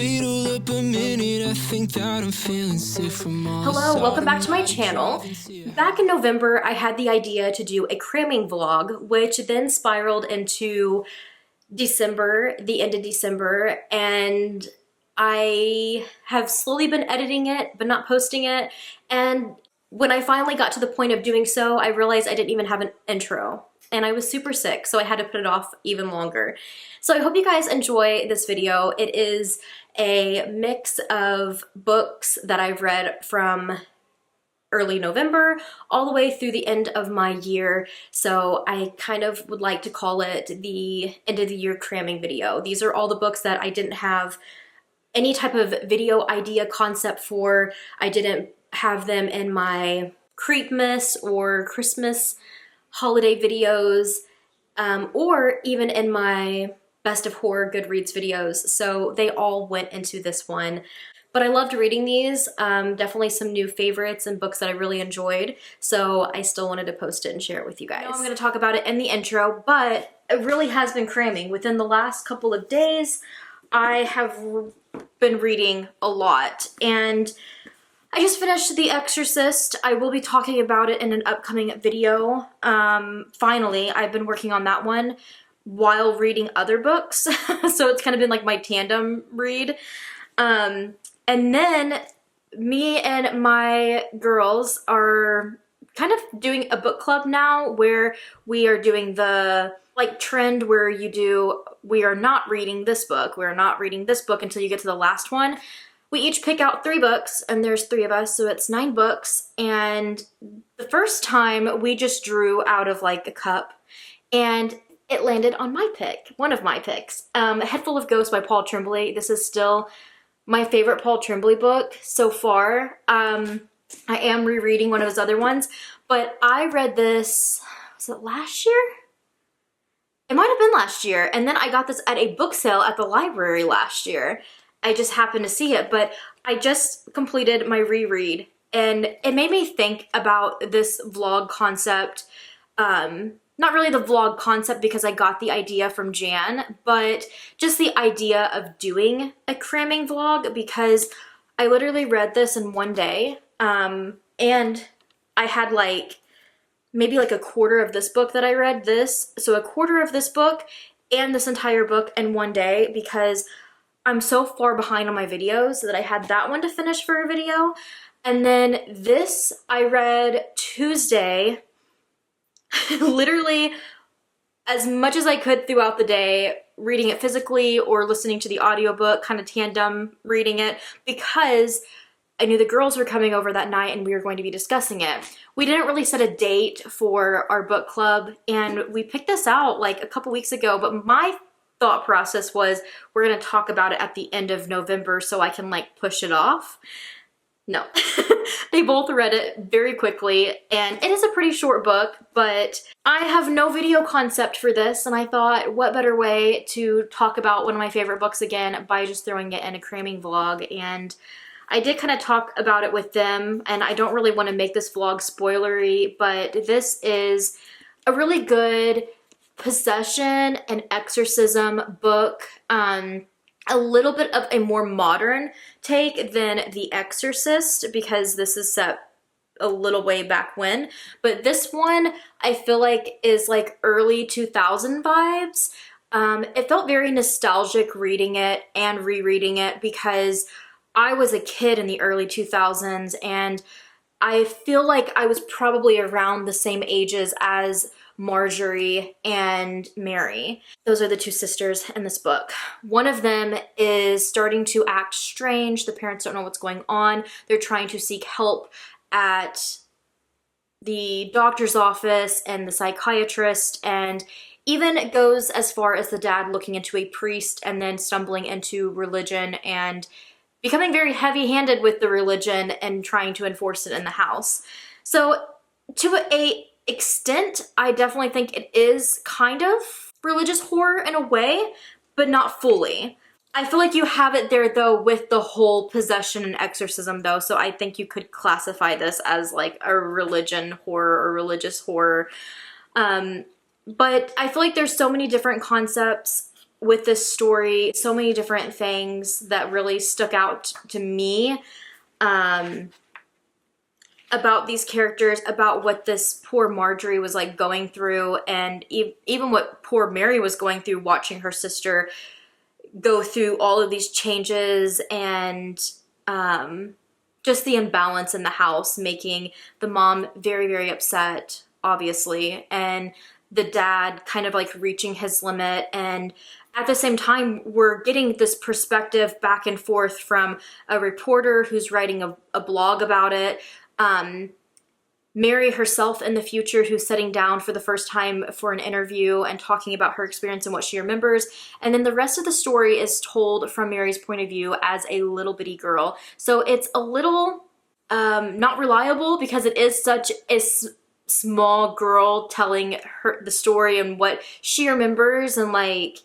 hold up a minute, I think that I'm feeling sick from all. Hello, welcome back to my channel. Back in November, I had the idea to do a cramming vlog, which then spiraled into December, the end of December, and I have slowly been editing it, but not posting it, and when I finally got to the point of doing so, I realized I didn't even have an intro. And I was super sick, so I had to put it off even longer. So I hope you guys enjoy this video. It is a mix of books that I've read from early November all the way through the end of my year. So I kind of would like to call it the end of the year cramming video. These are all the books that I didn't have any type of video idea concept for. I didn't have them in my Creepmas or Christmas holiday videos, or even in my best of horror Goodreads videos. So they all went into this one. But I loved reading these. Definitely some new favorites and books that I really enjoyed. So I still wanted to post it and share it with you guys. I know I'm gonna talk about it in the intro, but it really has been cramming. Within the last couple of days, I have been reading a lot, and I just finished The Exorcist. I will be talking about it in an upcoming video. Finally, I've been working on that one while reading other books. So it's kind of been like my tandem read. And then me and my girls are kind of doing a book club now where we are doing the like trend where you do, we are not reading this book. We're not reading this book until you get to the last one. We each pick out 3 books, and there's 3 of us, so it's 9 books. And the first time we just drew out of like a cup, and it landed on my pick, one of my picks. A Head Full of Ghosts by Paul Tremblay. This is still my favorite Paul Tremblay book so far. I am rereading one of his other ones, but I read this, was it last year? It might have been last year, and then I got this at a book sale at the library last year. I just happened to see it, but I just completed my reread, and it made me think about this vlog concept. Not really the vlog concept because I got the idea from Jan, but just the idea of doing a cramming vlog, because I literally read this in one day, and I had like maybe like a quarter of this book that I read this, so a quarter of this book and this entire book in one day, because I'm so far behind on my videos that I had that one to finish for a video. And then this I read Tuesday, literally as much as I could throughout the day, reading it physically or listening to the audiobook, kind of tandem reading it, because I knew the girls were coming over that night and we were going to be discussing it. We didn't really set a date for our book club, and we picked this out like a couple weeks ago, but my thought process was we're going to talk about it at the end of November so I can like push it off. No. They both read it very quickly, and it is a pretty short book, but I have no video concept for this, and I thought what better way to talk about one of my favorite books again by just throwing it in a cramming vlog. And I did kind of talk about it with them, and I don't really want to make this vlog spoilery, but this is a really good possession and exorcism book, a little bit of a more modern take than The Exorcist, because this is set a little way back when, but this one I feel like is like early 2000 vibes. It felt very nostalgic reading it and rereading it, because I was a kid in the early 2000s, and I feel like I was probably around the same ages as Marjorie and Mary. Those are the 2 sisters in this book. One of them is starting to act strange. The parents don't know what's going on. They're trying to seek help at the doctor's office and the psychiatrist, and even goes as far as the dad looking into a priest and then stumbling into religion and becoming very heavy-handed with the religion and trying to enforce it in the house. So to a extent, I definitely think it is kind of religious horror in a way, but not fully. I feel like you have it there though with the whole possession and exorcism though, so I think you could classify this as like a religion horror or religious horror. But I feel like there's so many different concepts with this story, so many different things that really stuck out to me about these characters, about what this poor Marjorie was like going through, and even what poor Mary was going through watching her sister go through all of these changes, and just the imbalance in the house, making the mom very, very upset, obviously, and the dad kind of like reaching his limit. And at the same time, we're getting this perspective back and forth from a reporter who's writing a blog about it, Mary herself in the future who's sitting down for the first time for an interview and talking about her experience and what she remembers. And then the rest of the story is told from Mary's point of view as a little bitty girl. So it's a little not reliable because it is such a small girl telling the story and what she remembers, and like,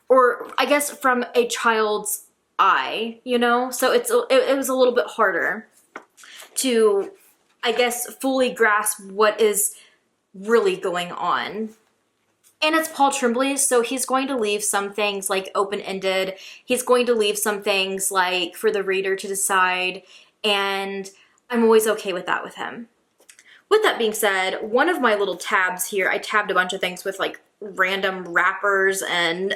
or I guess from a child's eye, you know? So it was a little bit harder to, I guess, fully grasp what is really going on. And it's Paul Tremblay, so he's going to leave some things like open-ended. He's going to leave some things like for the reader to decide, and I'm always okay with that with him. With that being said, one of my little tabs here, I tabbed a bunch of things with like random wrappers and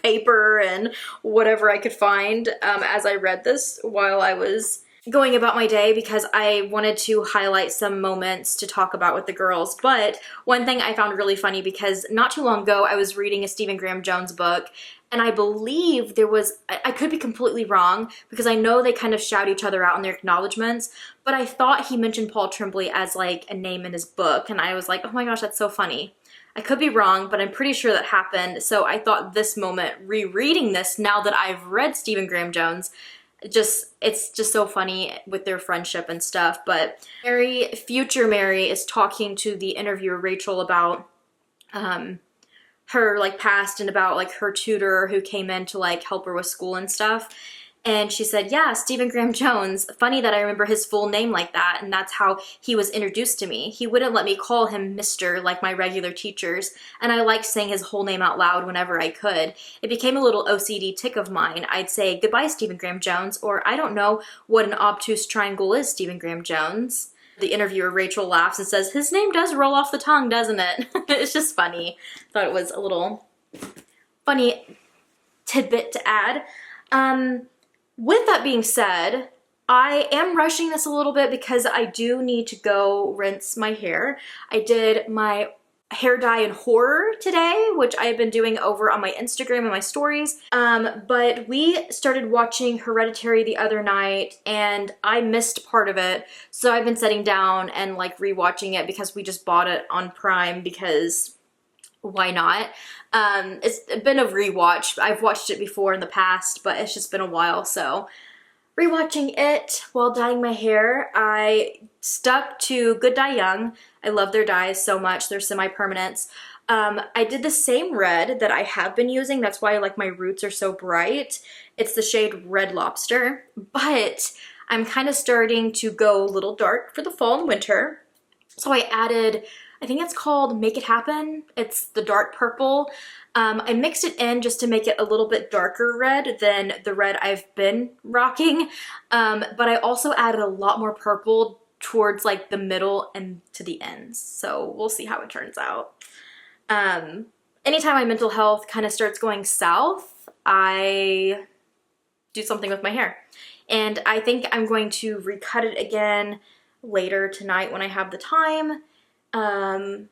paper and whatever I could find as I read this while I was going about my day, because I wanted to highlight some moments to talk about with the girls. But one thing I found really funny, because not too long ago I was reading a Stephen Graham Jones book, and I believe there was, I could be completely wrong because I know they kind of shout each other out in their acknowledgements, but I thought he mentioned Paul Tremblay as like a name in his book, and I was like, oh my gosh, that's so funny. I could be wrong, but I'm pretty sure that happened. So I thought this moment, rereading this now that I've read Stephen Graham Jones, it's just so funny with their friendship and stuff. But Mary, future Mary, is talking to the interviewer Rachel about her like past and about like her tutor who came in to like help her with school and stuff. And she said, yeah, Stephen Graham Jones. Funny that I remember his full name like that, and that's how he was introduced to me. He wouldn't let me call him Mr. like my regular teachers, and I liked saying his whole name out loud whenever I could. It became a little OCD tick of mine. I'd say, goodbye, Stephen Graham Jones, or I don't know what an obtuse triangle is, Stephen Graham Jones. The interviewer Rachel laughs and says, his name does roll off the tongue, doesn't it? It's just funny. Thought it was a little funny tidbit to add. With that being said, I am rushing this a little bit because I do need to go rinse my hair. I did my hair dye in horror today, which I've been doing over on my Instagram and my stories. But we started watching Hereditary the other night and I missed part of it. So I've been sitting down and like rewatching it because we just bought it on Prime, because why not? It's been a rewatch. I've watched it before in the past, but it's just been a while, so rewatching it while dyeing my hair. I stuck to Good Dye Young. I love their dyes so much. They're semi-permanents. I did the same red that I have been using. That's why like my roots are so bright. It's the shade Red Lobster, but I'm kind of starting to go a little dark for the fall and winter. So I added, I think it's called Make It Happen. It's the dark purple. I mixed it in just to make it a little bit darker red than the red I've been rocking. But I also added a lot more purple towards like the middle and to the ends. So we'll see how it turns out. Anytime my mental health kind of starts going south, I do something with my hair. And I think I'm going to recut it again later tonight when I have the time. And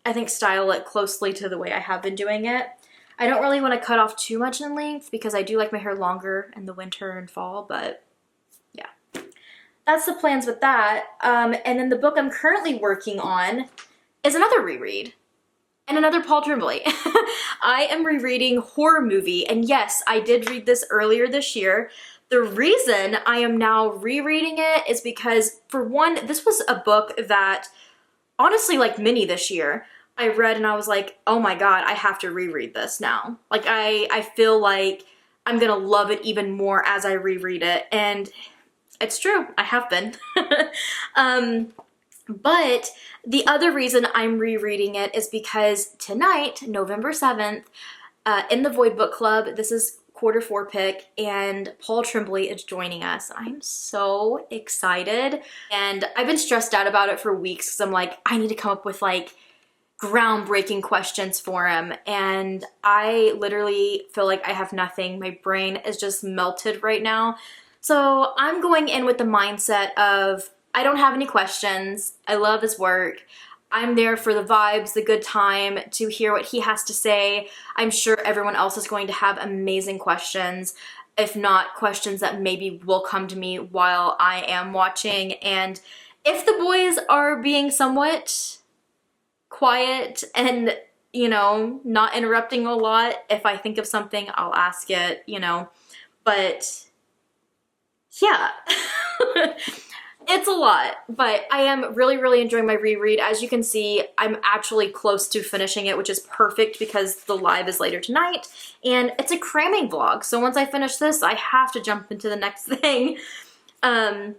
I think style it closely to the way I have been doing it. I don't really want to cut off too much in length because I do like my hair longer in the winter and fall, but yeah. That's the plans with that. And then the book I'm currently working on is another reread and another Paul Tremblay. I am rereading Horror Movie, and yes, I did read this earlier this year. The reason I am now rereading it is because, for one, this was a book that, honestly, like many this year, I read and I was like, oh my god, I have to reread this now. Like, I feel like I'm gonna love it even more as I reread it, and it's true, I have been. But the other reason I'm rereading it is because tonight, November 7th, In the Void Book Club. This is Q4 pick, and Paul Tremblay is joining us. I'm so excited, and I've been stressed out about it for weeks because I'm like, I need to come up with like groundbreaking questions for him, and I literally feel like I have nothing. My brain is just melted right now. So I'm going in with the mindset of I don't have any questions. I love his work. I'm there for the vibes, the good time, to hear what he has to say. I'm sure everyone else is going to have amazing questions, if not questions that maybe will come to me while I am watching. And if the boys are being somewhat quiet and, you know, not interrupting a lot, if I think of something, I'll ask it, you know. But yeah. It's a lot, but I am really, really enjoying my reread. As you can see, I'm actually close to finishing it, which is perfect because the live is later tonight, and it's a cramming vlog. So once I finish this, I have to jump into the next thing. Yeah,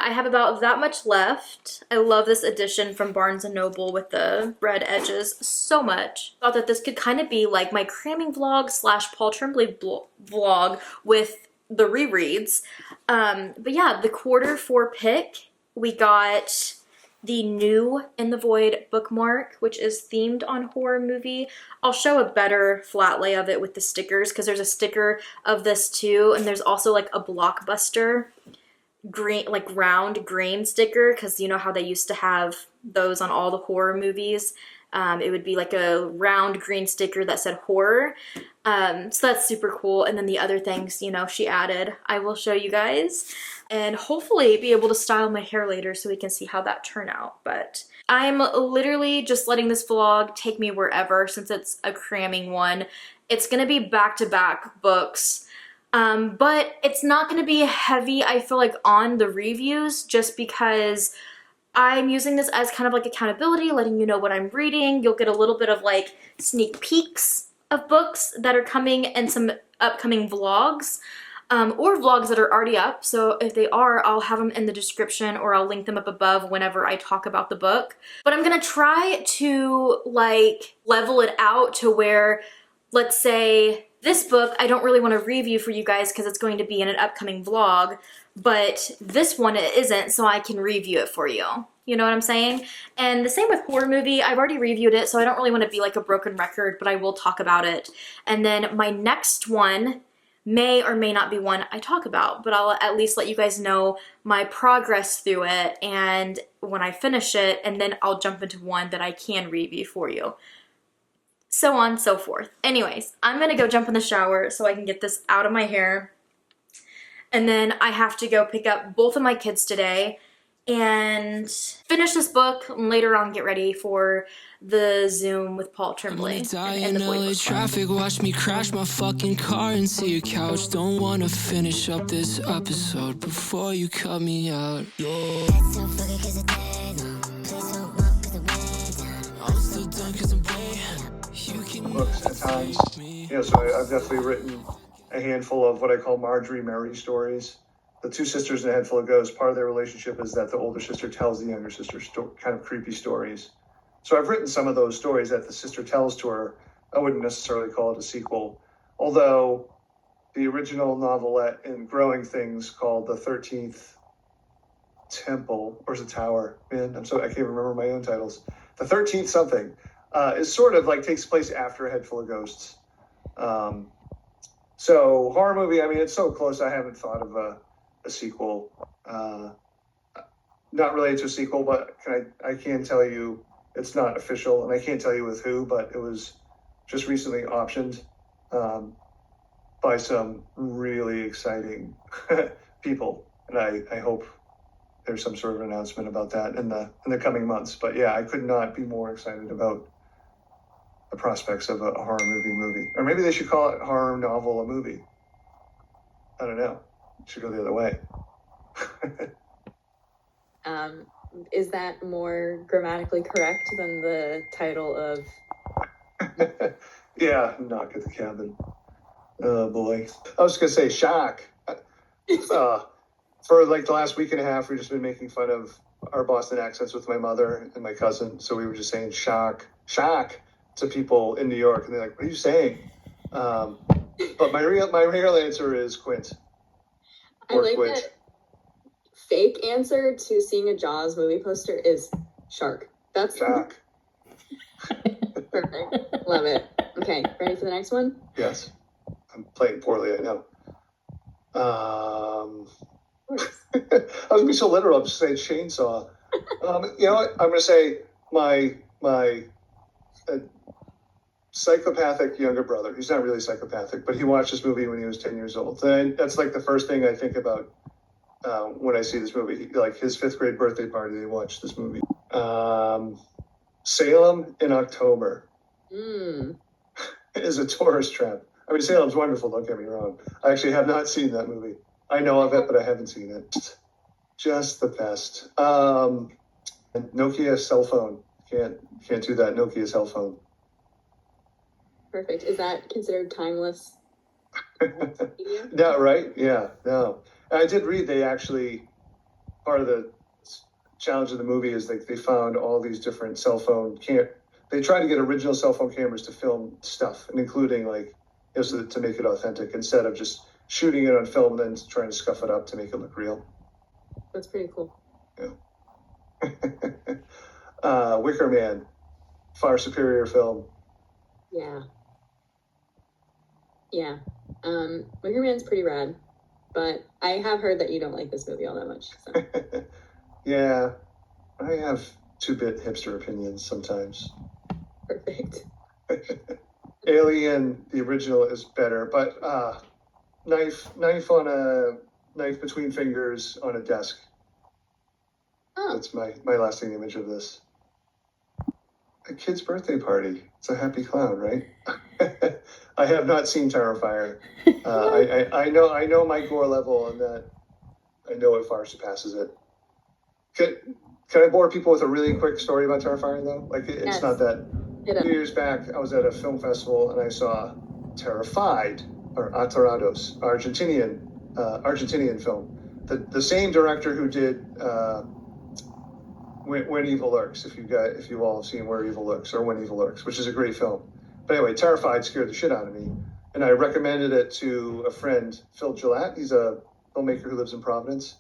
I have about that much left. I love this edition from Barnes & Noble with the red edges so much. Thought that this could kind of be like my cramming vlog / Paul Tremblay vlog with the rereads. But yeah, the Q4 pick, we got the new In the Void bookmark, which is themed on horror movie. I'll show a better flat lay of it with the stickers because there's a sticker of this too, and there's also like a Blockbuster green, like round green sticker, because you know how they used to have those on all the horror movies. It would be like a round green sticker that said horror. So that's super cool. And then the other things, you know, she added, I will show you guys and hopefully be able to style my hair later so we can see how that turned out. But I'm literally just letting this vlog take me wherever since it's a cramming one. It's going to be back-to-back books. But it's not going to be heavy, I feel like, on the reviews just because I'm using this as kind of like accountability, letting you know what I'm reading. You'll get a little bit of like sneak peeks of books that are coming and some upcoming vlogs, or vlogs that are already up. So if they are, I'll have them in the description or I'll link them up above whenever I talk about the book. But I'm gonna try to like level it out to where, let's say this book, I don't really want to review for you guys because it's going to be in an upcoming vlog, but this one it isn't, so I can review it for you. You know what I'm saying? And the same with horror movie. I've already reviewed it, so I don't really want to be like a broken record, but I will talk about it. And then my next one may or may not be one I talk about, but I'll at least let you guys know my progress through it and when I finish it, and then I'll jump into one that I can review for you. So on and so forth. Anyways, I'm gonna go jump in the shower so I can get this out of my hair. And then I have to go pick up both of my kids today and finish this book and later on get ready for the Zoom with Paul Tremblay. In LA traffic, watch me crash my fucking car into your couch. Don't wanna finish up this episode before you cut me out. Books at times. You know, so I've definitely written a handful of what I call Marjorie Mary stories. The two sisters in A Head Full of Ghosts, part of their relationship is that the older sister tells the younger sister kind of creepy stories. So I've written some of those stories that the sister tells to her. I wouldn't necessarily call it a sequel, although the original novelette in Growing Things called The 13th Temple, or is it Tower? Man, I can't remember my own titles. The 13th something. Is sort of like takes place after A Head Full of Ghosts. So horror movie, I mean, it's so close. I haven't thought of a sequel. Not related to a sequel, but I can tell you it's not official, and I can't tell you with who, but it was just recently optioned by some really exciting people, and I hope there's some sort of announcement about that in the coming months. But yeah, I could not be more excited about the prospects of a horror movie. Or maybe they should call it horror novel a movie. I don't know. It should go the other way. Is that more grammatically correct than the title of... Yeah, Knock at the Cabin. Oh boy. I was going to say shock. For like the last week and a half, we've just been making fun of our Boston accents with my mother and my cousin. So we were just saying shock. to people in New York, and they're like, "What are you saying?" But my real answer is Quint. I like that fake answer to seeing a Jaws movie poster is shark. That's Shark. Perfect. Love it. Okay, ready for the next one? Yes. I'm playing poorly, I know. I was gonna be so literal, I'm just saying chainsaw. You know what? I'm gonna say my psychopathic younger brother. He's not really psychopathic, but he watched this movie when he was 10 years old. And that's like the first thing I think about when I see this movie. Like his 5th grade birthday party, they watched this movie. Salem in October is a tourist trap. I mean, Salem's wonderful, don't get me wrong. I actually have not seen that movie. I know of it, but I haven't seen it. Just the best. Nokia cell phone. Can't do that. Nokia cell phone. Perfect. Is that considered timeless? No, right? Yeah, no. And I did read they actually, part of the challenge of the movie is they found all these different cell phone they tried to get original cell phone cameras to film stuff, and including like, so to make it authentic instead of just shooting it on film and then trying to scuff it up to make it look real. That's pretty cool. Yeah. Wicker Man, far superior film. Yeah. Yeah. Wicker Man's pretty rad, but I have heard that you don't like this movie all that much. So. Yeah, I have 2-bit hipster opinions sometimes. Perfect. Alien, the original, is better, but knife between fingers on a desk. Oh. That's my lasting image of this. A kid's birthday party. It's a happy clown, right? I have not seen Terrifier. I know my gore level, and that I know it far surpasses it. Can I bore people with a really quick story about Terrifier, though? Like, it's not that. A few years back, I was at a film festival, and I saw Terrified, or Atarados, Argentinian film. The same director who did When Evil Lurks, if you all have seen Where Evil Lurks, or When Evil Lurks, which is a great film. But anyway, Terrified scared the shit out of me, and I recommended it to a friend, Phil Gillette. He's a filmmaker who lives in Providence.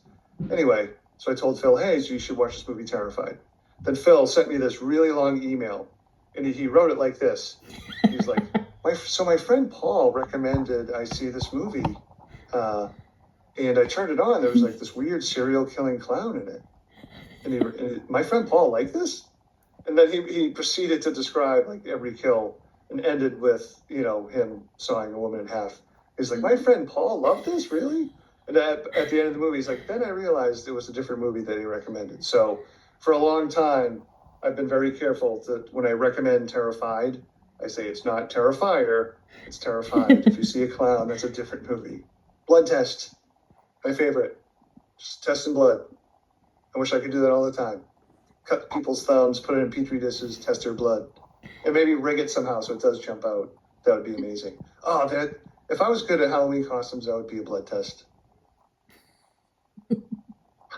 Anyway, so I told Phil, hey, you should watch this movie, Terrified. Then Phil sent me this really long email, and he wrote it like this. He's like, my friend Paul recommended I see this movie, and I turned it on. There was like this weird serial killing clown in it. And my friend Paul liked this? And then he proceeded to describe like every kill and ended with, him sawing a woman in half. He's like, my friend Paul loved this, really? And at the end of the movie, he's like, then I realized it was a different movie that he recommended. So for a long time, I've been very careful that when I recommend Terrified, I say it's not Terrifier, it's Terrified. If you see a clown, that's a different movie. Blood Test, my favorite. Just testing blood. I wish I could do that all the time. Cut people's thumbs, put it in petri dishes, test their blood. And maybe rig it somehow so it does jump out. That would be amazing. If I was good at Halloween costumes, that would be a blood test.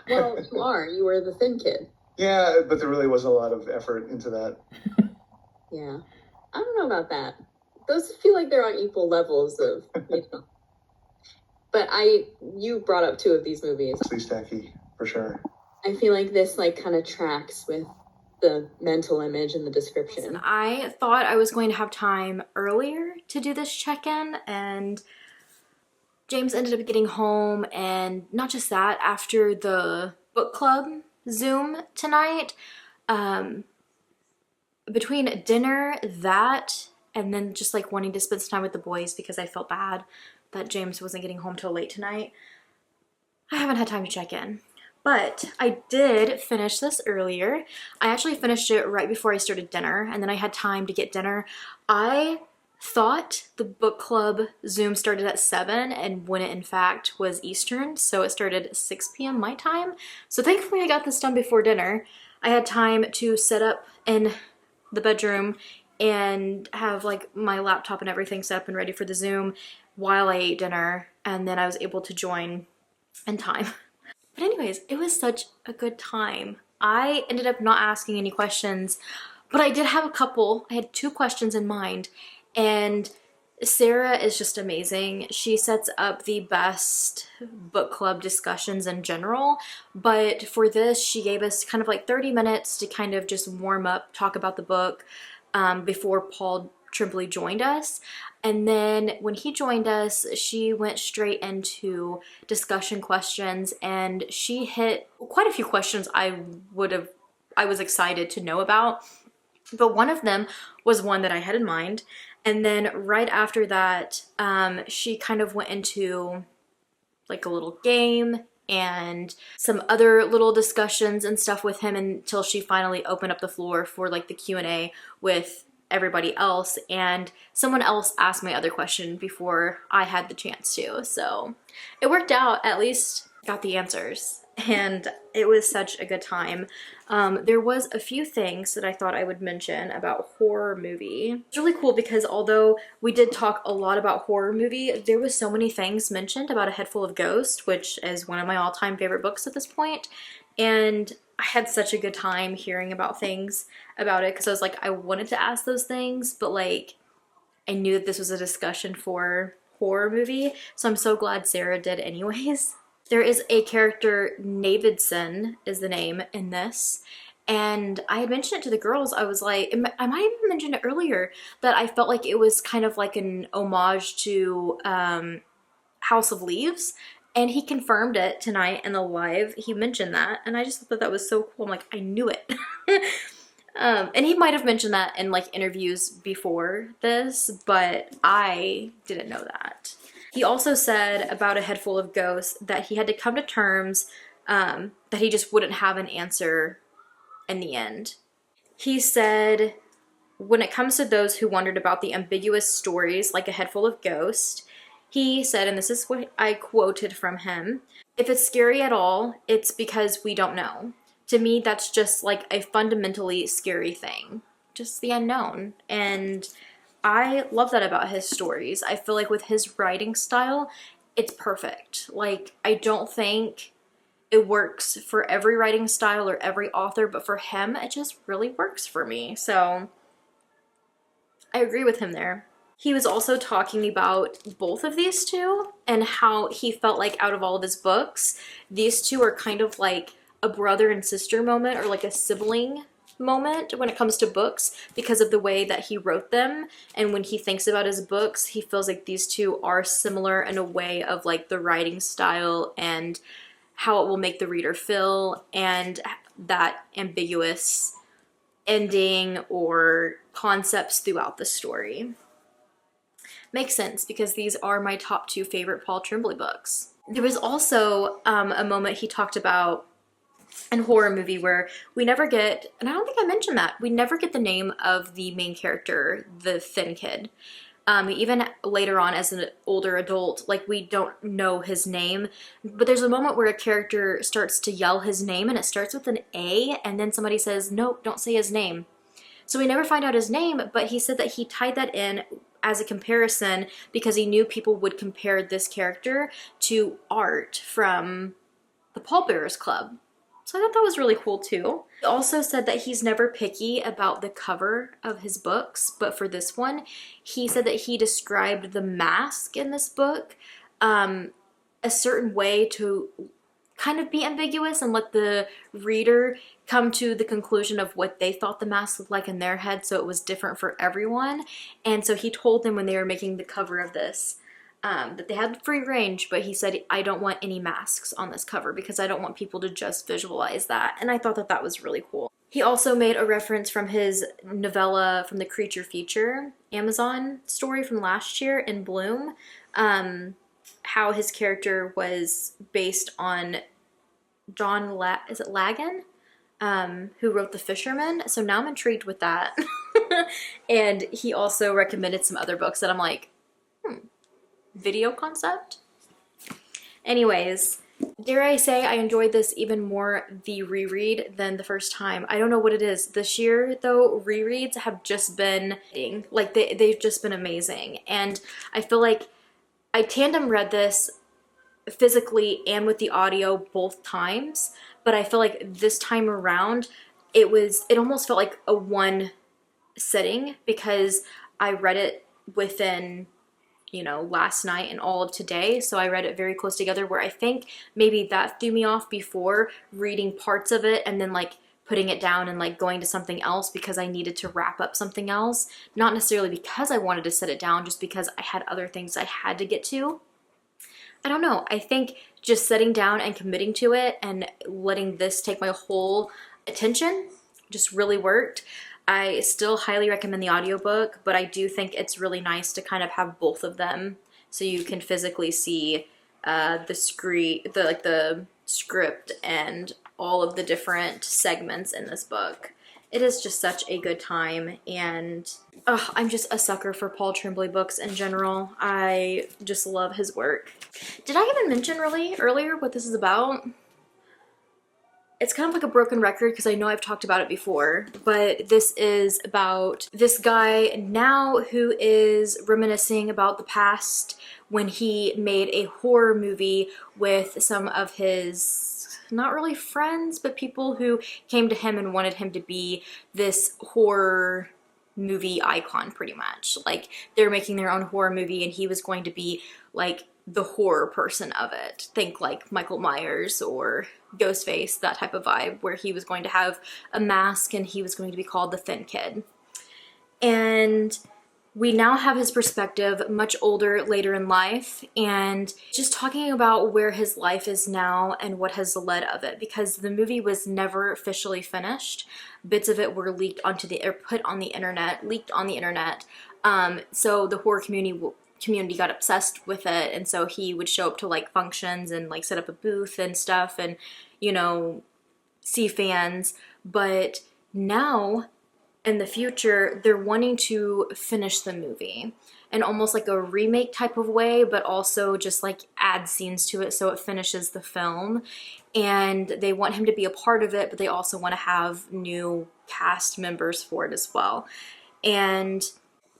Well, you are. You were the thin kid. Yeah, but there really wasn't a lot of effort into that. Yeah. I don't know about that. Those feel like they're on equal levels of, But you brought up 2 of these movies. It's tacky, for sure. I feel like this kind of tracks with the mental image and the description. Listen, I thought I was going to have time earlier to do this check-in, and James ended up getting home, and not just that, after the book club Zoom tonight, between dinner, that, and then just like wanting to spend some time with the boys because I felt bad that James wasn't getting home till late tonight, I haven't had time to check in. But I did finish this earlier. I actually finished it right before I started dinner, and then I had time to get dinner. I thought the book club Zoom started at 7, and when it in fact was Eastern, so it started at 6 p.m. my time. So thankfully I got this done before dinner. I had time to set up in the bedroom and have like my laptop and everything set up and ready for the Zoom while I ate dinner, and then I was able to join in time. But anyways, it was such a good time. I ended up not asking any questions, But I did have a couple. I had 2 questions in mind, and Sarah is just amazing. She sets up the best book club discussions in general, but for this, she gave us kind of like 30 minutes to kind of just warm up, talk about the book before Paul Tremblay joined us. And then when he joined us, she went straight into discussion questions, and she hit quite a few questions I was excited to know about. But one of them was one that I had in mind. And then right after that, she kind of went into like a little game and some other little discussions and stuff with him until she finally opened up the floor for like the Q&A with everybody else. And someone else asked my other question before I had the chance to. So it worked out, at least got the answers. And it was such a good time. There was a few things that I thought I would mention about horror movie. It's really cool because although we did talk a lot about horror movie, there was so many things mentioned about A Head Full of Ghosts, which is one of my all-time favorite books at this point. And I had such a good time hearing about things about it because I was like, I wanted to ask those things, but like I knew that this was a discussion for horror movie. So I'm so glad Sarah did anyways. There is a character, Navidson is the name in this, and I had mentioned it to the girls. I was like, I might have even mentioned it earlier, that I felt like it was kind of like an homage to House of Leaves, and he confirmed it tonight in the live. He mentioned that, and I just thought that was so cool. I'm like, I knew it. And he might have mentioned that in like interviews before this, but I didn't know that. He also said about A Head Full of Ghosts that he had to come to terms that he just wouldn't have an answer in the end. He said, when it comes to those who wondered about the ambiguous stories like A Head Full of Ghosts, he said, and this is what I quoted from him, if it's scary at all, it's because we don't know. To me, that's just like a fundamentally scary thing, just the unknown. And I love that about his stories. I feel like with his writing style, it's perfect. Like, I don't think it works for every writing style or every author, but for him, it just really works for me. So I agree with him there. He was also talking about both of these two and how he felt like out of all of his books, these two are kind of like a brother and sister moment, or like a sibling moment when it comes to books, because of the way that he wrote them. And when he thinks about his books, he feels like these two are similar in a way of like the writing style and how it will make the reader feel, and that ambiguous ending or concepts throughout the story. Makes sense because these are my top 2 favorite Paul Tremblay books. There was also a moment he talked about in horror movie where we never get, and I don't think I mentioned that, we never get the name of the main character, the thin kid. Even later on as an older adult, like we don't know his name, but there's a moment where a character starts to yell his name and it starts with an A, and then somebody says, nope, don't say his name. So we never find out his name, but he said that he tied that in as a comparison because he knew people would compare this character to Art from the Pallbearers Club. So I thought that was really cool too. He also said that he's never picky about the cover of his books, but for this one, he said that he described the mask in this book a certain way to kind of be ambiguous and let the reader come to the conclusion of what they thought the mask looked like in their head, so it was different for everyone. And so he told them when they were making the cover of this, that they had free range, but he said, I don't want any masks on this cover because I don't want people to just visualize that. And I thought that that was really cool. He also made a reference from his novella from the Creature Feature Amazon story from last year in Bloom, how his character was based on John Lagan, who wrote The Fisherman. So now I'm intrigued with that. And he also recommended some other books that I'm like, video concept? Anyways, dare I say I enjoyed this even more the reread than the first time. I don't know what it is. This year, though, rereads have just been, like, they've just been amazing. And I feel like I tandem read this physically and with the audio both times, but I feel like this time around, it almost felt like a one sitting because I read it within, you know, last night and all of today. So I read it very close together, where I think maybe that threw me off before, reading parts of it and then like putting it down and like going to something else because I needed to wrap up something else. Not necessarily because I wanted to set it down, just because I had other things I had to get to. I don't know. I think just sitting down and committing to it and letting this take my whole attention just really worked. I still highly recommend the audiobook, but I do think it's really nice to kind of have both of them so you can physically see the script and all of the different segments in this book. It is just such a good time, and I'm just a sucker for Paul Tremblay books in general. I just love his work. Did I even mention really earlier what this is about? It's kind of like a broken record because I know I've talked about it before, but this is about this guy now who is reminiscing about the past when he made a horror movie with some of his, not really friends, but people who came to him and wanted him to be this horror movie icon pretty much. Like, they're making their own horror movie and he was going to be like the horror person of it. Think like Michael Myers or Ghostface, that type of vibe, where he was going to have a mask and he was going to be called the Thin Kid. And we now have his perspective, much older, later in life, and just talking about where his life is now and what has led of it, because the movie was never officially finished. Bits of it were leaked onto the, or put on the internet, leaked on the internet. So the horror community got obsessed with it, and so he would show up to like functions and like set up a booth and stuff and, you know, see fans. But now in the future they're wanting to finish the movie in almost like a remake type of way, but also just like add scenes to it so it finishes the film. And they want him to be a part of it, but they also want to have new cast members for it as well. And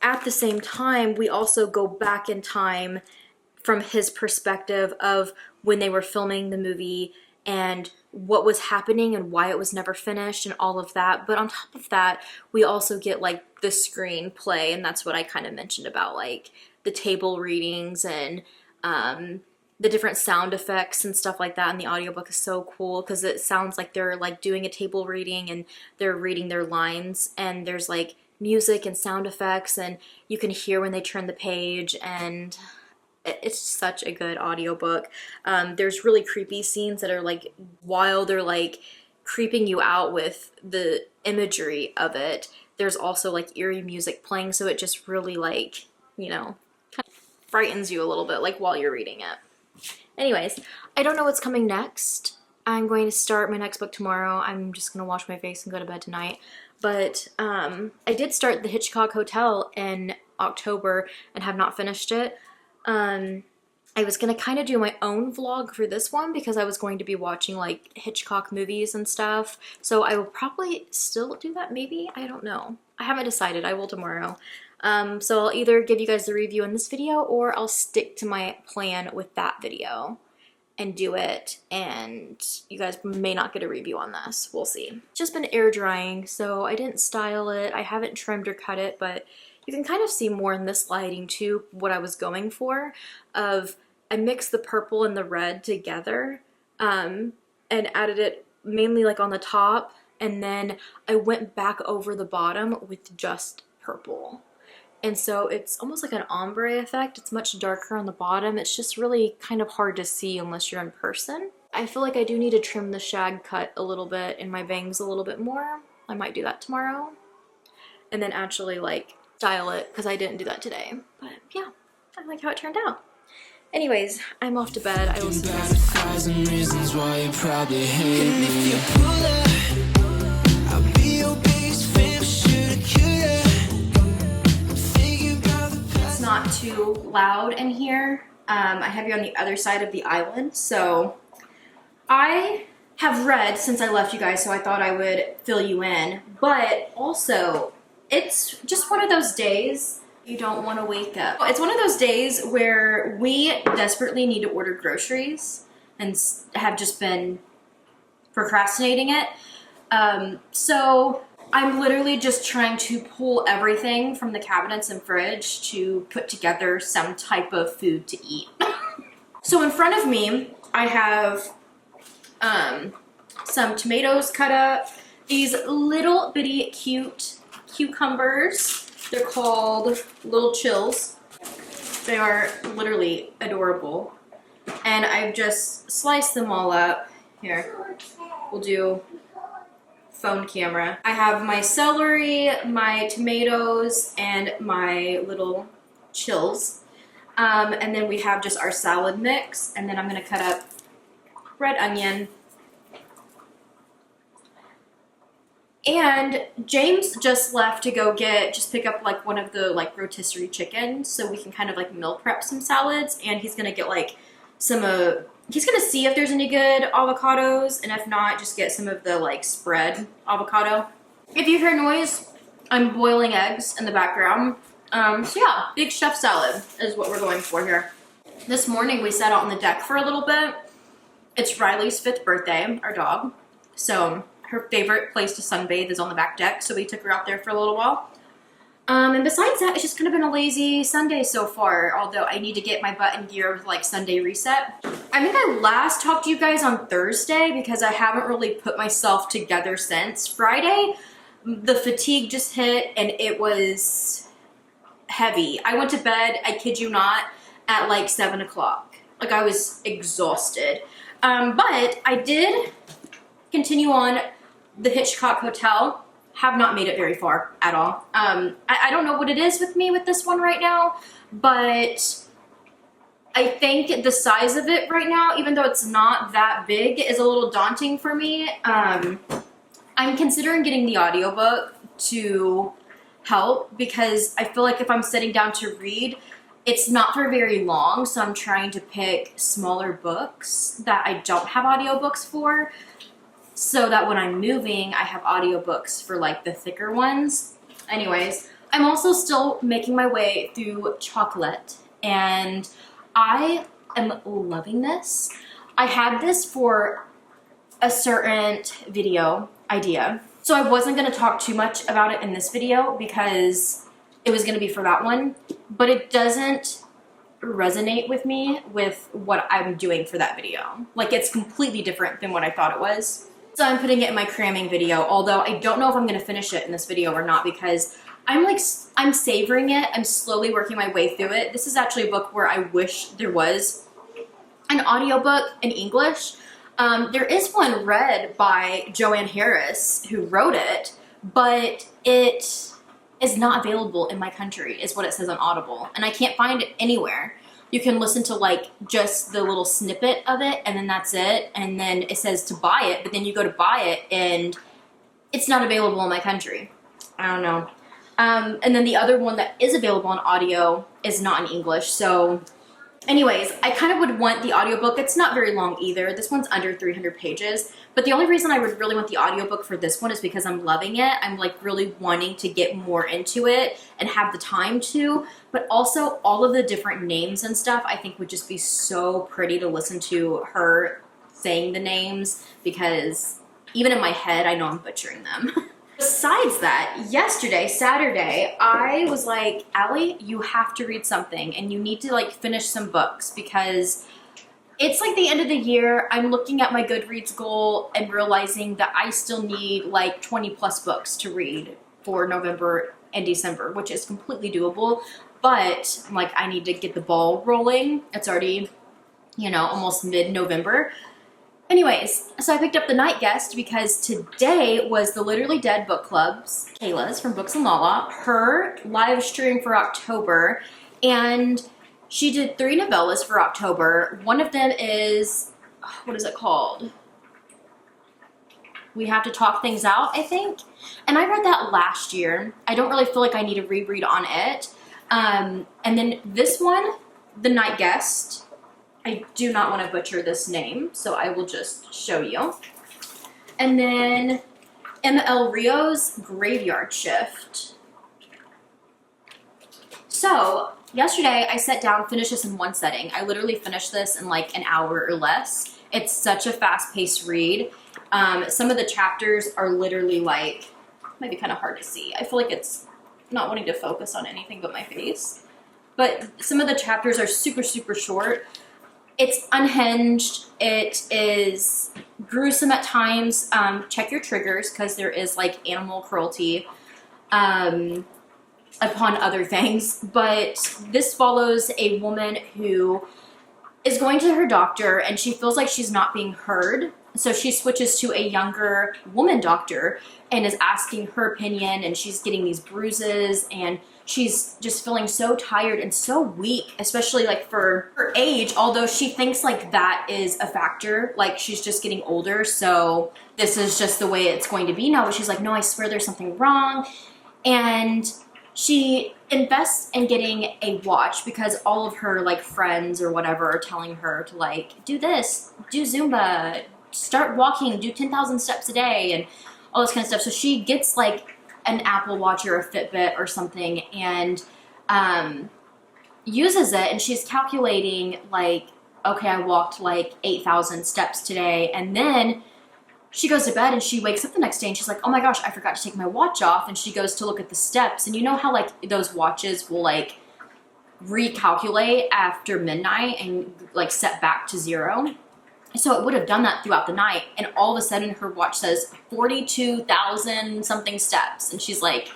at the same time, we also go back in time from his perspective of when they were filming the movie and what was happening and why it was never finished and all of that. But on top of that, we also get like the screenplay, and that's what I kind of mentioned about like the table readings and the different sound effects and stuff like that. And the audiobook is so cool because it sounds like they're like doing a table reading and they're reading their lines, and there's like music and sound effects, and you can hear when they turn the page, and it's such a good audiobook. There's really creepy scenes that are like, while they're like creeping you out with the imagery of it, there's also like eerie music playing, so it just really like, you know, kind of frightens you a little bit like while you're reading it. Anyways, I don't know what's coming next. I'm going to start my next book tomorrow. I'm just gonna wash my face and go to bed tonight. But I did start The Hitchcock Hotel in October and have not finished it. I was gonna kind of do my own vlog for this one because I was going to be watching like Hitchcock movies and stuff. So I will probably still do that, maybe? I don't know. I haven't decided. I will tomorrow. So I'll either give you guys the review in this video, or I'll stick to my plan with that video and do it, and you guys may not get a review on this. We'll see. It's just been air drying, so I didn't style it. I haven't trimmed or cut it, but you can kind of see more in this lighting too what I was going for. I mixed the purple and the red together and added it mainly like on the top, and then I went back over the bottom with just purple. And so it's almost like an ombre effect. It's much darker on the bottom. It's just really kind of hard to see unless you're in person. I feel like I do need to trim the shag cut a little bit and my bangs a little bit more. I might do that tomorrow. And then actually like style it, because I didn't do that today. But yeah, I like how it turned out. Anyways, I'm off to bed. I will see you guys. 1,000 reasons why you probably hate me. I'll be your biggest fan, It's not too loud in here. I have you on the other side of the island, so I have read since I left you guys, so I thought I would fill you in. But also, it's just one of those days you don't want to wake up. It's one of those days where we desperately need to order groceries and have just been procrastinating it. So I'm literally just trying to pull everything from the cabinets and fridge to put together some type of food to eat. So in front of me, I have some tomatoes cut up, these little bitty cute cucumbers. They're called Little Chills. They are literally adorable. And I've just sliced them all up. Here, we'll do phone camera. I have my celery, my tomatoes, and my little chills. And then we have just our salad mix. And then I'm gonna cut up red onion. And James just left to go pick up like one of the like rotisserie chickens so we can kind of like meal prep some salads. And he's gonna get like he's gonna see if there's any good avocados, and if not, just get some of the like spread avocado. If you hear noise, I'm boiling eggs in the background. So yeah, big chef salad is what we're going for here. This morning we sat out on the deck for a little bit. It's Riley's 5th birthday, our dog. So her favorite place to sunbathe is on the back deck, so we took her out there for a little while. And besides that, it's just kind of been a lazy Sunday so far, although I need to get my butt in gear with like Sunday reset. I think I last talked to you guys on Thursday because I haven't really put myself together since. Friday, the fatigue just hit and it was heavy. I went to bed, I kid you not, at like 7 o'clock. Like I was exhausted. But I did continue on the Hitchcock Hotel. Have not made it very far at all. I don't know what it is with me with this one right now, but I think the size of it right now, even though it's not that big, is a little daunting for me. I'm considering getting the audiobook to help because I feel like if I'm sitting down to read, it's not for very long, so I'm trying to pick smaller books that I don't have audiobooks for, so that when I'm moving, I have audiobooks for like the thicker ones. Anyways, I'm also still making my way through Chocolat, and I am loving this. I had this for a certain video idea, so I wasn't going to talk too much about it in this video because it was going to be for that one, but it doesn't resonate with me with what I'm doing for that video. Like, it's completely different than what I thought it was. So I'm putting it in my cramming video, although I don't know if I'm going to finish it in this video or not because I'm savoring it. I'm slowly working my way through it. This is actually a book where I wish there was an audiobook in English. There is one read by Joanne Harris, who wrote it, but it is not available in my country, is what it says on Audible. And I can't find it anywhere. You can listen to like just the little snippet of it and then that's it. And then it says to buy it, but then you go to buy it and it's not available in my country. I don't know. And then the other one that is available on audio is not in English. So anyways, I kind of would want the audiobook. It's not very long either. This one's under 300 pages. But the only reason I would really want the audiobook for this one is because I'm loving it. I'm like really wanting to get more into it and have the time to. But also all of the different names and stuff I think would just be so pretty to listen to her saying the names, because even in my head I know I'm butchering them. Besides that, yesterday, Saturday, I was like, Allie, you have to read something and you need to like finish some books because it's like the end of the year. I'm looking at my Goodreads goal and realizing that I still need like 20 plus books to read for November and December, which is completely doable. But I'm like, I need to get the ball rolling. It's already, almost mid-November. Anyways, so I picked up The Night Guest because today was the Literally Dead book club's, Kayla's from Books and Lala, her live stream for October, and she did 3 novellas for October. One of them is, what is it called? We Have to Talk Things Out, I think. And I read that last year. I don't really feel like I need to reread on it. And then this one, The Night Guest, I do not want to butcher this name, so I will just show you. And then Elle Rio's Graveyard Shift. So yesterday I sat down, finished this in one setting. I literally finished this in like an hour or less. It's such a fast-paced read. Some of the chapters are literally like might be kind of hard to see. I feel like it's not wanting to focus on anything but my face. But some of the chapters are super, super short. It's unhinged. It is gruesome at times. Check your triggers, because there is like animal cruelty upon other things. But this follows a woman who is going to her doctor, and she feels like she's not being heard. So she switches to a younger woman doctor and is asking her opinion, and she's getting these bruises, and she's just feeling so tired and so weak, especially like for her age, although she thinks like that is a factor, like she's just getting older, so this is just the way it's going to be now. But she's like, no, I swear there's something wrong. And she invests in getting a watch because all of her like friends or whatever are telling her to like do this, do Zumba, start walking, do 10,000 steps a day, and all this kind of stuff. So she gets like an Apple Watch or a Fitbit or something, and uses it, and she's calculating like, okay, I walked like 8,000 steps today. And then she goes to bed and she wakes up the next day and she's like, oh my gosh, I forgot to take my watch off. And she goes to look at the steps, and you know how like those watches will like recalculate after midnight and like set back to zero? So it would have done that throughout the night, and all of a sudden her watch says 42,000 something steps, and she's like,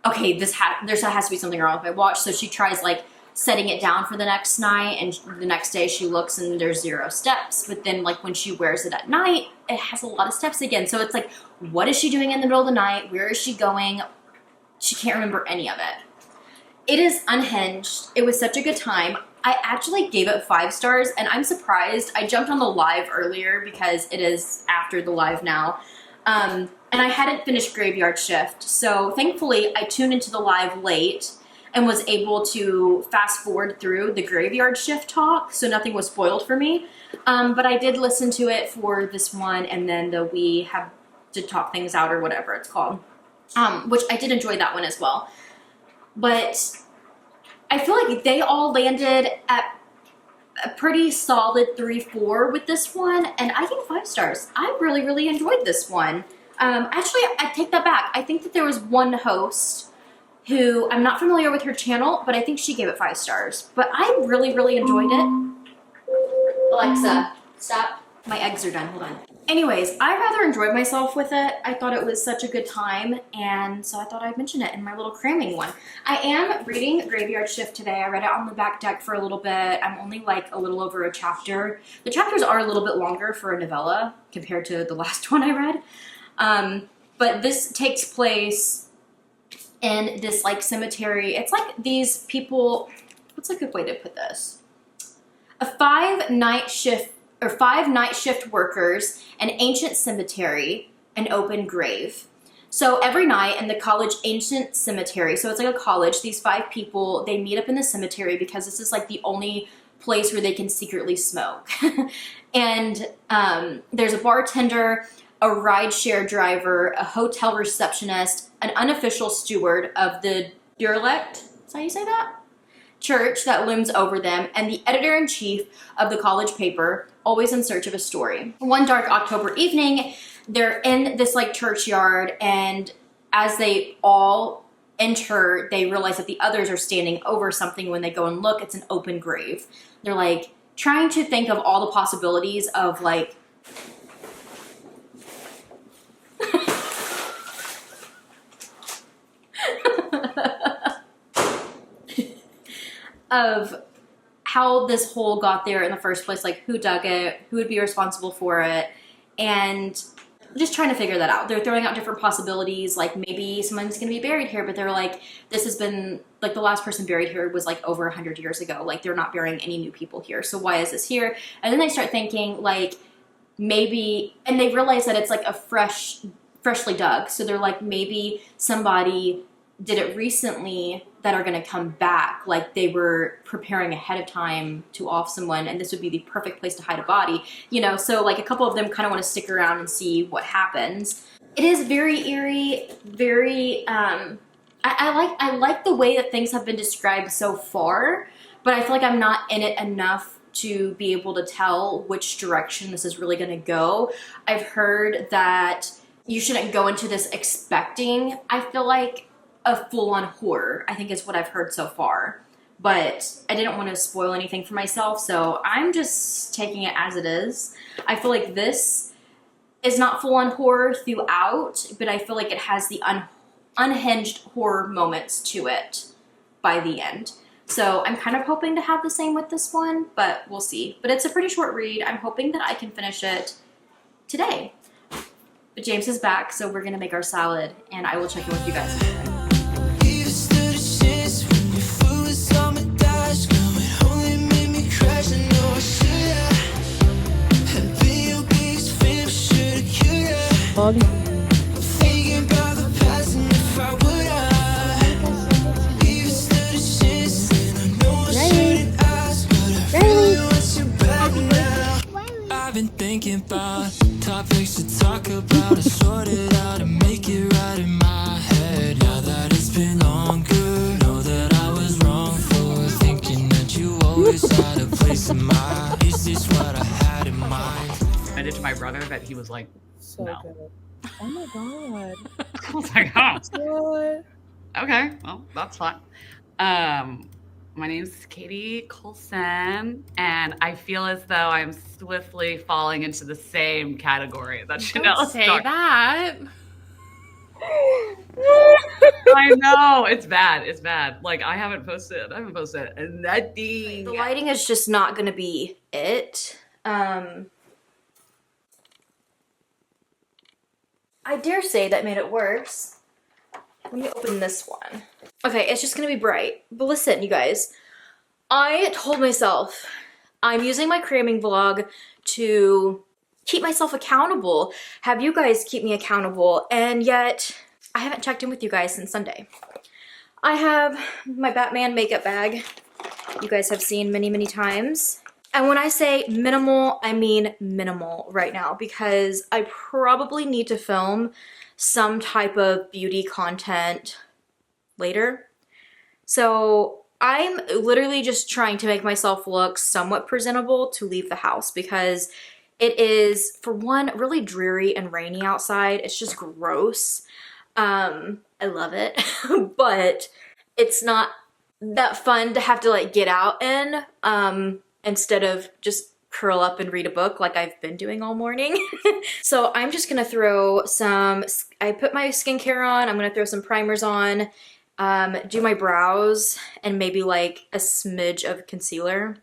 okay, there has to be something wrong with my watch. So she tries like setting it down for the next night, and the next day she looks and there's 0 steps. But then like when she wears it at night, it has a lot of steps again. So it's like, what is she doing in the middle of the night? Where is she going? She can't remember any of it. It is unhinged. It was such a good time. I actually gave it 5 stars, and I'm surprised. I jumped on the live earlier because it is after the live now. And I hadn't finished Graveyard Shift. So thankfully I tuned into the live late and was able to fast forward through the Graveyard Shift talk. So nothing was spoiled for me. But I did listen to it for this one, and then we have to talk things out or whatever it's called. Which I did enjoy that one as well. But I feel like they all landed at a pretty solid 3-4 with this one, and I think 5 stars. I really, really enjoyed this one. Actually, I take that back. I think that there was one host who, I'm not familiar with her channel, but I think she gave it 5 stars. But I really, really enjoyed it. Alexa, stop. My eggs are done, hold on. Anyways, I rather enjoyed myself with it. I thought it was such a good time, and so I thought I'd mention it in my little cramming one. I am reading Graveyard Shift today. I read it on the back deck for a little bit. I'm only like a little over a chapter. The chapters are a little bit longer for a novella compared to the last one I read. But this takes place in this like cemetery. It's like these people, what's a good way to put this? A 5 night shift workers, an ancient cemetery, an open grave. So every night in the college ancient cemetery, so it's like a college, these 5 people, they meet up in the cemetery because this is like the only place where they can secretly smoke. And there's a bartender, a rideshare driver, a hotel receptionist, an unofficial steward of the derelict, is that how you say that? Church that looms over them, and the editor-in-chief of the college paper, always in search of a story. One dark October evening, they're in this like churchyard, and as they all enter, they realize that the others are standing over something. When they go and look, it's an open grave. They're like trying to think of all the possibilities of like of how this hole got there in the first place, like who dug it, who would be responsible for it, and just trying to figure that out. They're throwing out different possibilities, like maybe someone's gonna be buried here, but they're like, this has been, like the last person buried here was like over 100 years ago, like they're not burying any new people here, so why is this here? And then they start thinking like maybe, and they realize that it's like a freshly dug, so they're like maybe somebody did it recently that are going to come back, like they were preparing ahead of time to off someone, and this would be the perfect place to hide a body, you know. So like a couple of them kind of want to stick around and see what happens. It is very eerie, very I like the way that things have been described so far, but I feel like I'm not in it enough to be able to tell which direction this is really going to go. I've heard that you shouldn't go into this expecting, I feel like, a full-on horror, I think is what I've heard so far. But I didn't want to spoil anything for myself, so I'm just taking it as it is. I feel like this is not full-on horror throughout, but I feel like it has the unhinged horror moments to it by the end. So I'm kind of hoping to have the same with this one, but we'll see. But it's a pretty short read. I'm hoping that I can finish it today. But James is back, so we're gonna make our salad, and I will check in with you guys in a minute. I've been thinking about topics to talk about. I sort it out and make it right in my head. Now that it's been longer, know that I was wrong for thinking that you always had a place in mind. Is this what I had in mind? I did to my brother that he was like, So no. good. Oh my god. I was like, oh, What? okay, well, that's fine. My name's Katie Colson, and I feel as though I'm swiftly falling into the same category that Chanel Don't say stuck. that. I know, it's bad. It's bad. Like, I haven't posted nothing. The lighting is just not gonna be it. I dare say that made it worse. Let me open this one. Okay, it's just gonna be bright. But listen, you guys, I told myself I'm using my cramming vlog to keep myself accountable, have you guys keep me accountable, and yet I haven't checked in with you guys since Sunday. I have my Batman makeup bag. You guys have seen many, many times. And when I say minimal, I mean minimal right now, because I probably need to film some type of beauty content later. So I'm literally just trying to make myself look somewhat presentable to leave the house, because it is, for one, really dreary and rainy outside. It's just gross. I love it, but it's not that fun to have to like get out in, instead of just curl up and read a book like I've been doing all morning. So I'm just gonna throw some, I put my skincare on, I'm gonna throw some primers on, do my brows, and maybe like a smidge of concealer,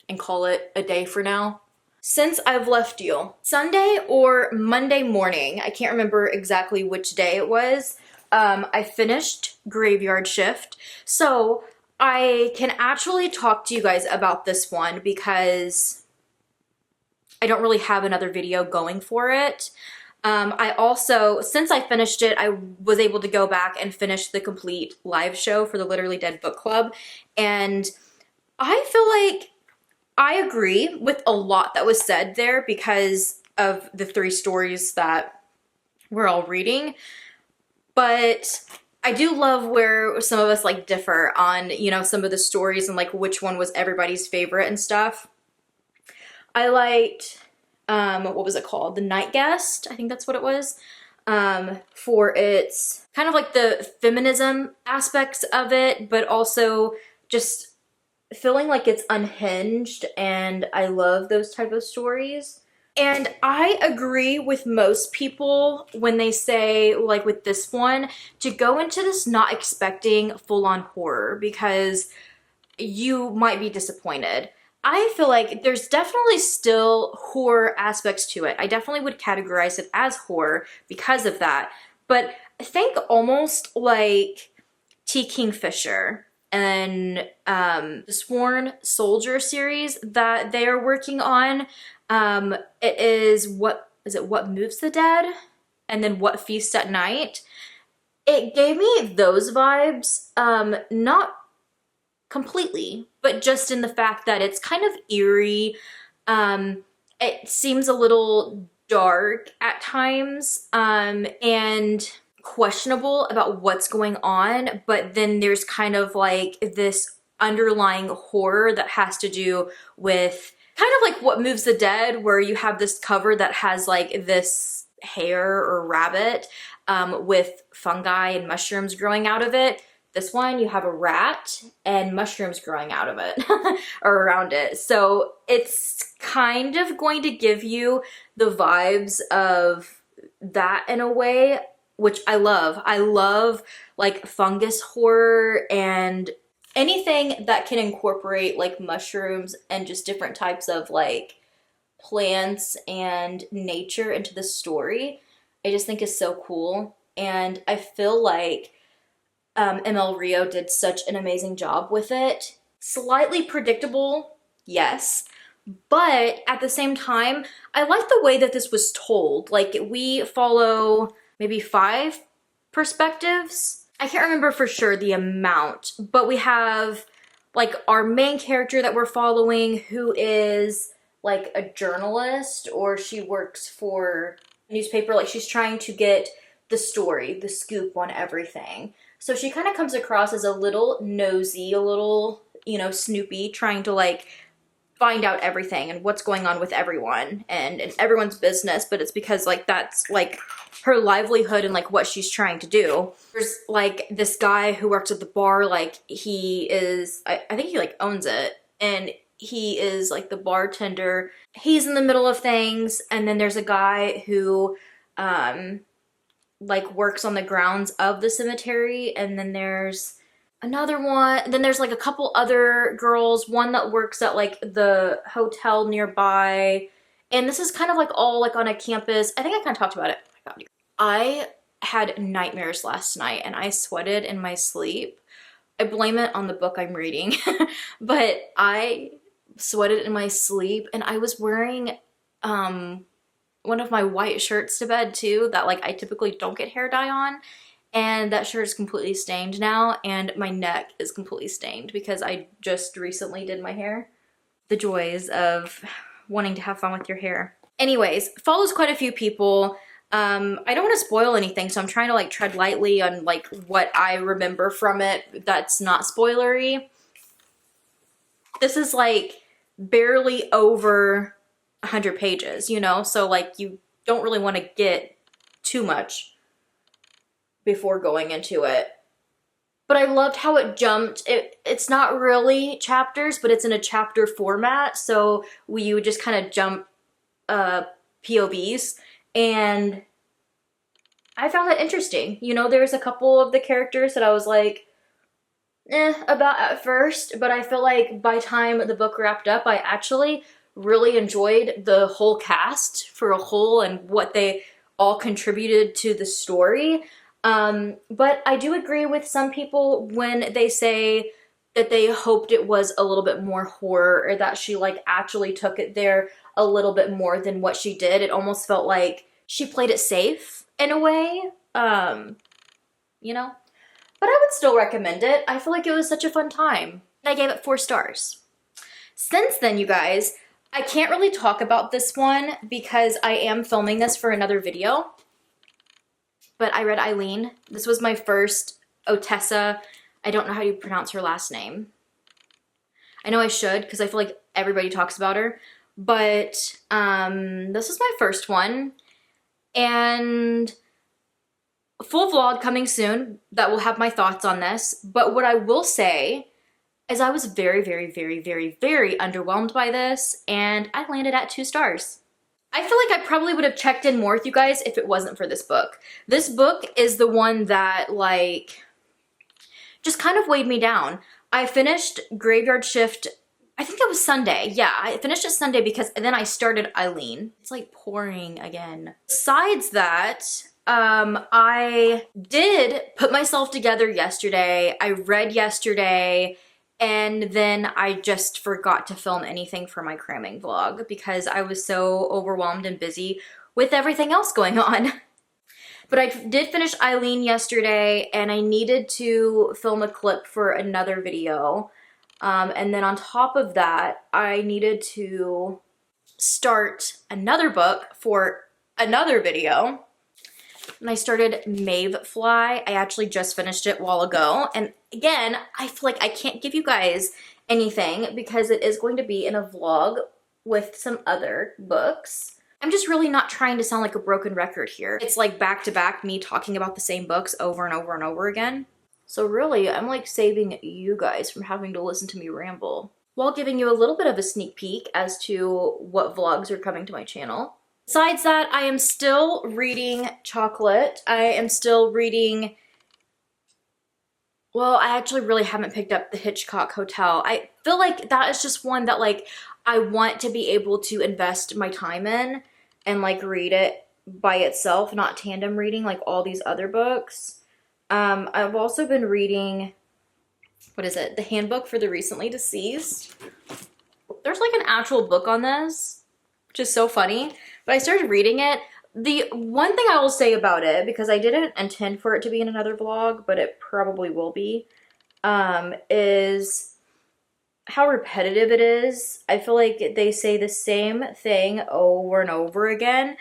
and call it a day for now. Since I've left you, Sunday or Monday morning, I can't remember exactly which day it was, I finished Graveyard Shift. So I can actually talk to you guys about this one because I don't really have another video going for it. I also, since I finished it, I was able to go back and finish the complete live show for the Literally Dead Book Club. And I feel like I agree with a lot that was said there because of the 3 stories that we're all reading. But I do love where some of us like differ on, you know, some of the stories and like which one was everybody's favorite and stuff. I liked, what was it called? The Night Guest, I think that's what it was, for its kind of like the feminism aspects of it, but also just feeling like it's unhinged, and I love those type of stories. And I agree with most people when they say, like with this one, to go into this not expecting full-on horror because you might be disappointed. I feel like there's definitely still horror aspects to it. I definitely would categorize it as horror because of that. But I think almost like T. Kingfisher and the Sworn Soldier series that they are working on. It is What Moves the Dead? And then What Feasts at Night. It gave me those vibes, not completely, but just in the fact that it's kind of eerie. It seems a little dark at times, and questionable about what's going on, but then there's kind of like this underlying horror that has to do with kind of like What Moves the Dead, where you have this cover that has like this hare or rabbit with fungi and mushrooms growing out of it. This one, you have a rat and mushrooms growing out of it or around it. So it's kind of going to give you the vibes of that in a way, which I love. I love like fungus horror and anything that can incorporate like mushrooms and just different types of like plants and nature into the story. I just think is so cool. And I feel like ML Rio did such an amazing job with it. Slightly predictable, yes, but at the same time, I like the way that this was told. Like, we follow maybe 5 perspectives. I can't remember for sure the amount, but we have like our main character that we're following who is like a journalist, or she works for a newspaper. Like, she's trying to get the story, the scoop on everything. So she kind of comes across as a little nosy, a little, you know, snoopy, trying to like find out everything and what's going on with everyone and everyone's business, but it's because like that's like her livelihood and like what she's trying to do. There's like this guy who works at the bar, like he is, I think he like owns it, and he is like the bartender. He's in the middle of things, and then there's a guy who like works on the grounds of the cemetery, and then there's another one, then there's like a couple other girls, one that works at like the hotel nearby, and this is kind of like all like on a campus. I think I kind of talked about it. Oh my God. I had nightmares last night and I sweated in my sleep. I blame it on the book I'm reading, but I sweated in my sleep, and I was wearing one of my white shirts to bed too that like I typically don't get hair dye on, and that shirt is completely stained now, and my neck is completely stained because I just recently did my hair. The joys of wanting to have fun with your hair. Anyways, follows quite a few people. I don't want to spoil anything, so I'm trying to like tread lightly on like what I remember from it that's not spoilery. This is like barely over 100 pages, you know, so like you don't really want to get too much before going into it. But I loved how it jumped. It's not really chapters, but it's in a chapter format, so you would just kind of jump POVs, and I found that interesting. You know, there's a couple of the characters that I was like, about at first, but I feel like by the time the book wrapped up, I actually really enjoyed the whole cast for a whole and what they all contributed to the story. But I do agree with some people when they say that they hoped it was a little bit more horror, or that she like actually took it there a little bit more than what she did. It almost felt like she played it safe in a way, you know? But I would still recommend it. I feel like it was such a fun time. I gave it 4 stars. Since then, you guys, I can't really talk about this one because I am filming this for another video. But I read Eileen. This was my first Otessa. I don't know how you pronounce her last name. I know I should because I feel like everybody talks about her. But this is my first one. And full vlog coming soon that will have my thoughts on this. But what I will say is I was very, very, very, very, very underwhelmed by this, and I landed at 2 stars. I feel like I probably would have checked in more with you guys if it wasn't for this book. This book is the one that like just kind of weighed me down. I finished Graveyard Shift, I think it was Sunday. Yeah, I finished it Sunday because then I started Eileen. It's like pouring again. Besides that, I did put myself together yesterday. I read yesterday, and then I just forgot to film anything for my cramming vlog because I was so overwhelmed and busy with everything else going on. But I did finish Eileen yesterday, and I needed to film a clip for another video. And then on top of that, I needed to start another book for another video. And I started Mavefly. I actually just finished it a while ago. And again, I feel like I can't give you guys anything because it is going to be in a vlog with some other books. I'm just really not trying to sound like a broken record here. It's like back to back me talking about the same books over and over and over again. So really, I'm like saving you guys from having to listen to me ramble while giving you a little bit of a sneak peek as to what vlogs are coming to my channel. Besides that, I am still reading Chocolat. I am still reading, well, I actually really haven't picked up The Hitchcock Hotel. I feel like that is just one that like I want to be able to invest my time in and like read it by itself, not tandem reading like all these other books. I've also been reading, what is it? The Handbook for the Recently Deceased. There's like an actual book on this, which is so funny. But I started reading it. The one thing I will say about it, because I didn't intend for it to be in another vlog, but it probably will be, is how repetitive it is. I feel like they say the same thing over and over again.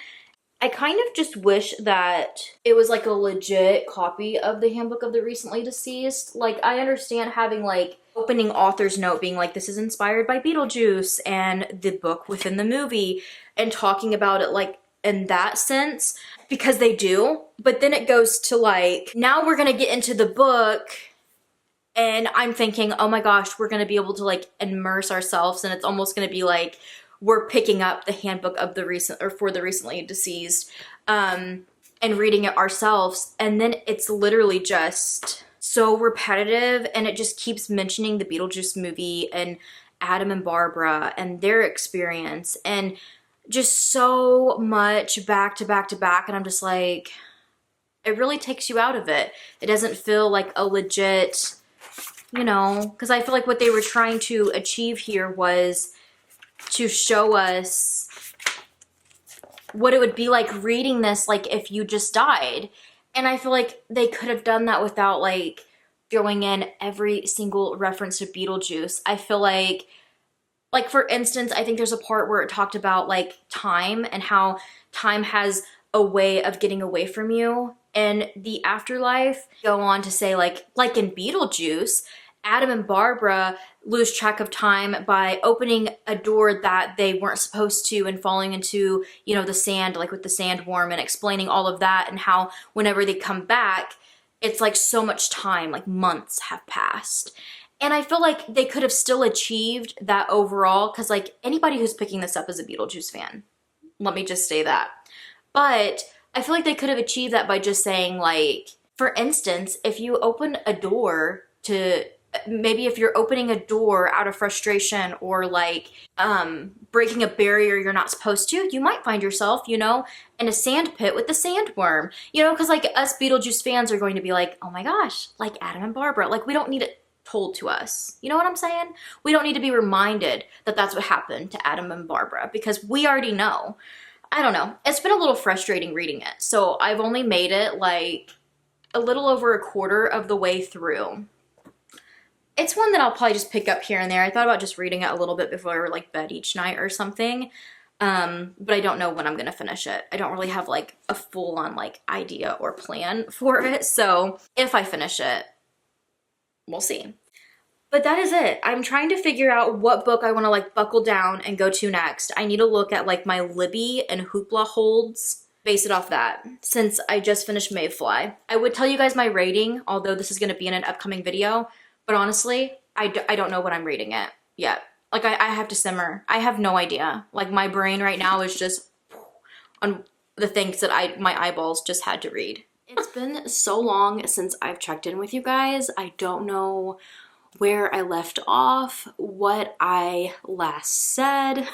I kind of just wish that it was like a legit copy of the Handbook of the Recently Deceased. Like, I understand having like opening author's note being like, this is inspired by Beetlejuice and the book within the movie, and talking about it like in that sense, because they do. But then it goes to like, now we're gonna get into the book, and I'm thinking, oh my gosh, we're gonna be able to like immerse ourselves, and it's almost gonna be like we're picking up the Handbook of the Recent, or for the Recently Deceased, and reading it ourselves. And then it's literally just so repetitive, and it just keeps mentioning the Beetlejuice movie and Adam and Barbara and their experience, and just so much back to back to back. And I'm just like, it really takes you out of it. It doesn't feel like a legit, you know, because I feel like what they were trying to achieve here was to show us what it would be like reading this, like if you just died. And I feel like they could have done that without like throwing in every single reference to Beetlejuice. I feel like for instance, I think there's a part where it talked about like time and how time has a way of getting away from you in the afterlife. Go on to say like in Beetlejuice, Adam and Barbara lose track of time by opening a door that they weren't supposed to and falling into, you know, the sand, like with the sandworm, and explaining all of that, and how whenever they come back, it's like so much time, like months have passed. And I feel like they could have still achieved that overall, because like anybody who's picking this up is a Beetlejuice fan. Let me just say that. But I feel like they could have achieved that by just saying like, for instance, if you open a door to, maybe if you're opening a door out of frustration, or like breaking a barrier you're not supposed to, you might find yourself, you know, in a sand pit with the sandworm, you know, because like us Beetlejuice fans are going to be like, oh my gosh, like Adam and Barbara, like we don't need it told to us. You know what I'm saying? We don't need to be reminded that that's what happened to Adam and Barbara, because we already know. I don't know. It's been a little frustrating reading it. So I've only made it like a little over a quarter of the way through. It's one that I'll probably just pick up here and there. I thought about just reading it a little bit before like bed each night or something. But I don't know when I'm gonna finish it. I don't really have like a full-on like idea or plan for it. So if I finish it, we'll see. But that is it. I'm trying to figure out what book I want to like buckle down and go to next. I need to look at like my Libby and Hoopla holds, base it off that, since I just finished Mayfly. I would tell you guys my rating, although this is going to be in an upcoming video, but honestly, I don't know what I'm rating it yet. Like I have to simmer. I have no idea. Like my brain right now is just on the things that my eyeballs just had to read. It's been so long since I've checked in with you guys. I don't know where I left off, what I last said.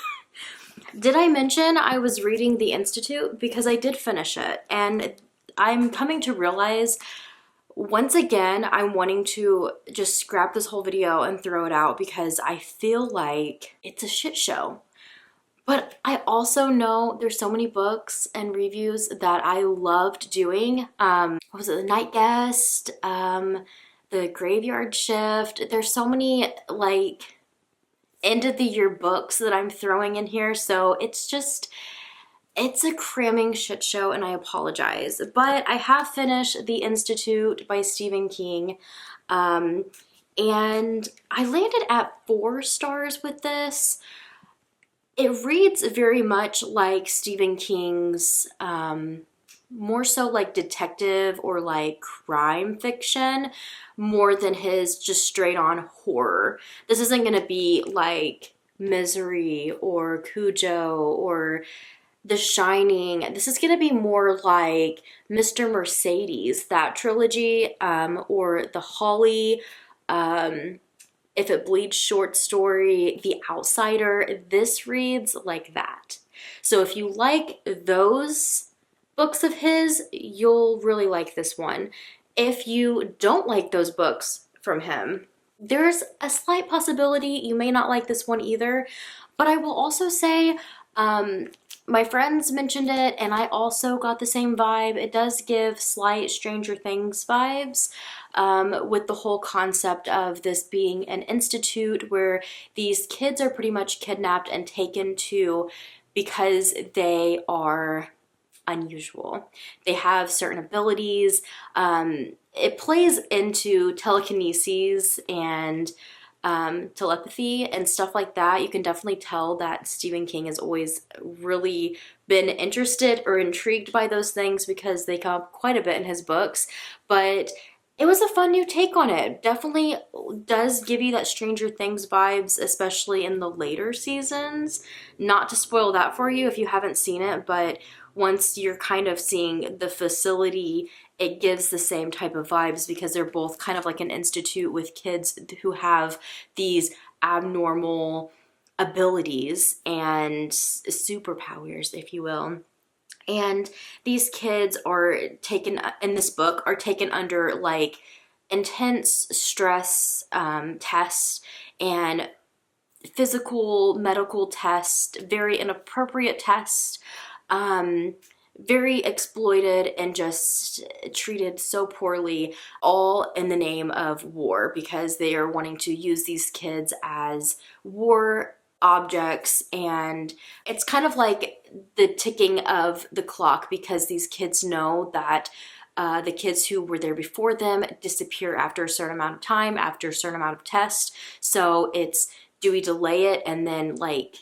Did I mention I was reading The Institute? Because I did finish it, and I'm coming to realize once again I'm wanting to just scrap this whole video and throw it out because I feel like it's a shit show. But I also know there's so many books and reviews that I loved doing. What was it? The Night Guest, The Graveyard Shift. There's so many like end of the year books that I'm throwing in here. So it's a cramming shit show, and I apologize. But I have finished The Institute by Stephen King. And I landed at 4 stars with this. It reads very much like Stephen King's, more so like detective or like crime fiction, more than his just straight on horror. This isn't gonna be like Misery or Cujo or The Shining. This is gonna be more like Mr. Mercedes, that trilogy, or The Holly, If It Bleeds short story, The Outsider. This reads like that. So if you like those books of his, you'll really like this one. If you don't like those books from him, there's a slight possibility you may not like this one either. But I will also say, my friends mentioned it and I also got the same vibe. It does give slight Stranger Things vibes, with the whole concept of this being an institute where these kids are pretty much kidnapped and taken to because they are unusual. They have certain abilities. It plays into telekinesis and telepathy and stuff like that. You can definitely tell that Stephen King has always really been interested or intrigued by those things because they come up quite a bit in his books. But it was a fun new take on it. Definitely does give you that Stranger Things vibes, especially in the later seasons. Not to spoil that for you if you haven't seen it, but once you're kind of seeing the facility, it gives the same type of vibes because they're both kind of like an institute with kids who have these abnormal abilities and superpowers, if you will. And these kids are taken, in this book, are taken under like intense stress tests and physical, medical tests, very inappropriate tests, very exploited and just treated so poorly, all in the name of war because they are wanting to use these kids as war objects. And it's kind of like the ticking of the clock because these kids know that the kids who were there before them disappear after a certain amount of time, after a certain amount of tests. So it's, do we delay it and then like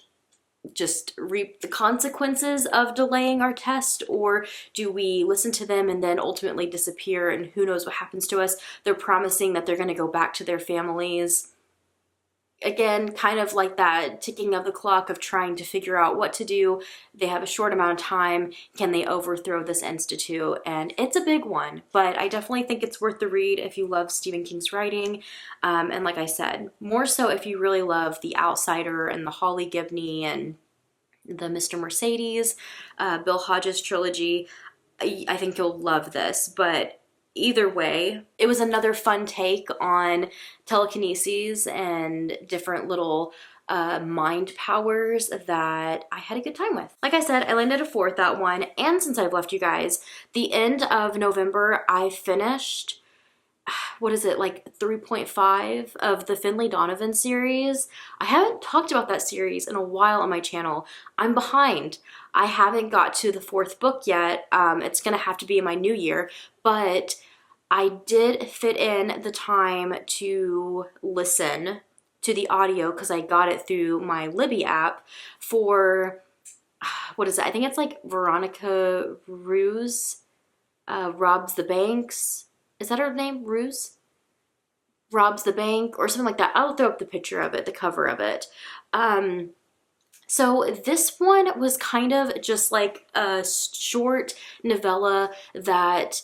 just reap the consequences of delaying our test, or do we listen to them and then ultimately disappear and who knows what happens to us? They're promising that they're going to go back to their families. Again, kind of like that ticking of the clock of trying to figure out what to do. They have a short amount of time. Can they overthrow this institute? And it's a big one, but I definitely think it's worth the read if you love Stephen King's writing. And like I said, more so if you really love The Outsider and the Holly Gibney and the Mr. Mercedes, Bill Hodges trilogy. I think you'll love this, but either way, it was another fun take on telekinesis and different little mind powers that I had a good time with. Like I said, I landed a 4 at that one, and since I've left you guys, the end of November, I finished, what is it, like 3.5 of the Finlay Donovan series. I haven't talked about that series in a while on my channel. I'm behind. I haven't got to the 4th book yet. It's gonna have to be in my new year, but I did fit in the time to listen to the audio because I got it through my Libby app for, what is it? I think it's like Veronica Ruiz, Robs the Banks. Is that her name? Ruiz? Robs the Bank or something like that. I'll throw up the picture of it, the cover of it. So this one was kind of just like a short novella that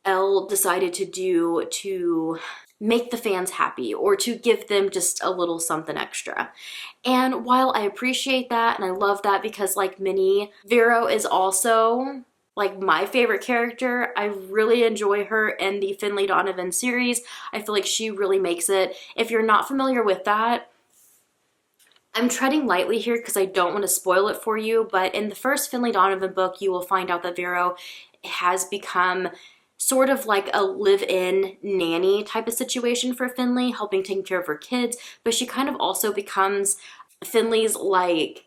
Elle decided to do to make the fans happy or to give them just a little something extra. And while I appreciate that and I love that because like Minnie, Vero is also like my favorite character. I really enjoy her in the Finlay Donovan series. I feel like she really makes it. If you're not familiar with that, I'm treading lightly here because I don't want to spoil it for you, but in the first Finlay Donovan book, you will find out that Vero has become sort of like a live-in nanny type of situation for Finlay, helping take care of her kids, but she kind of also becomes Finlay's like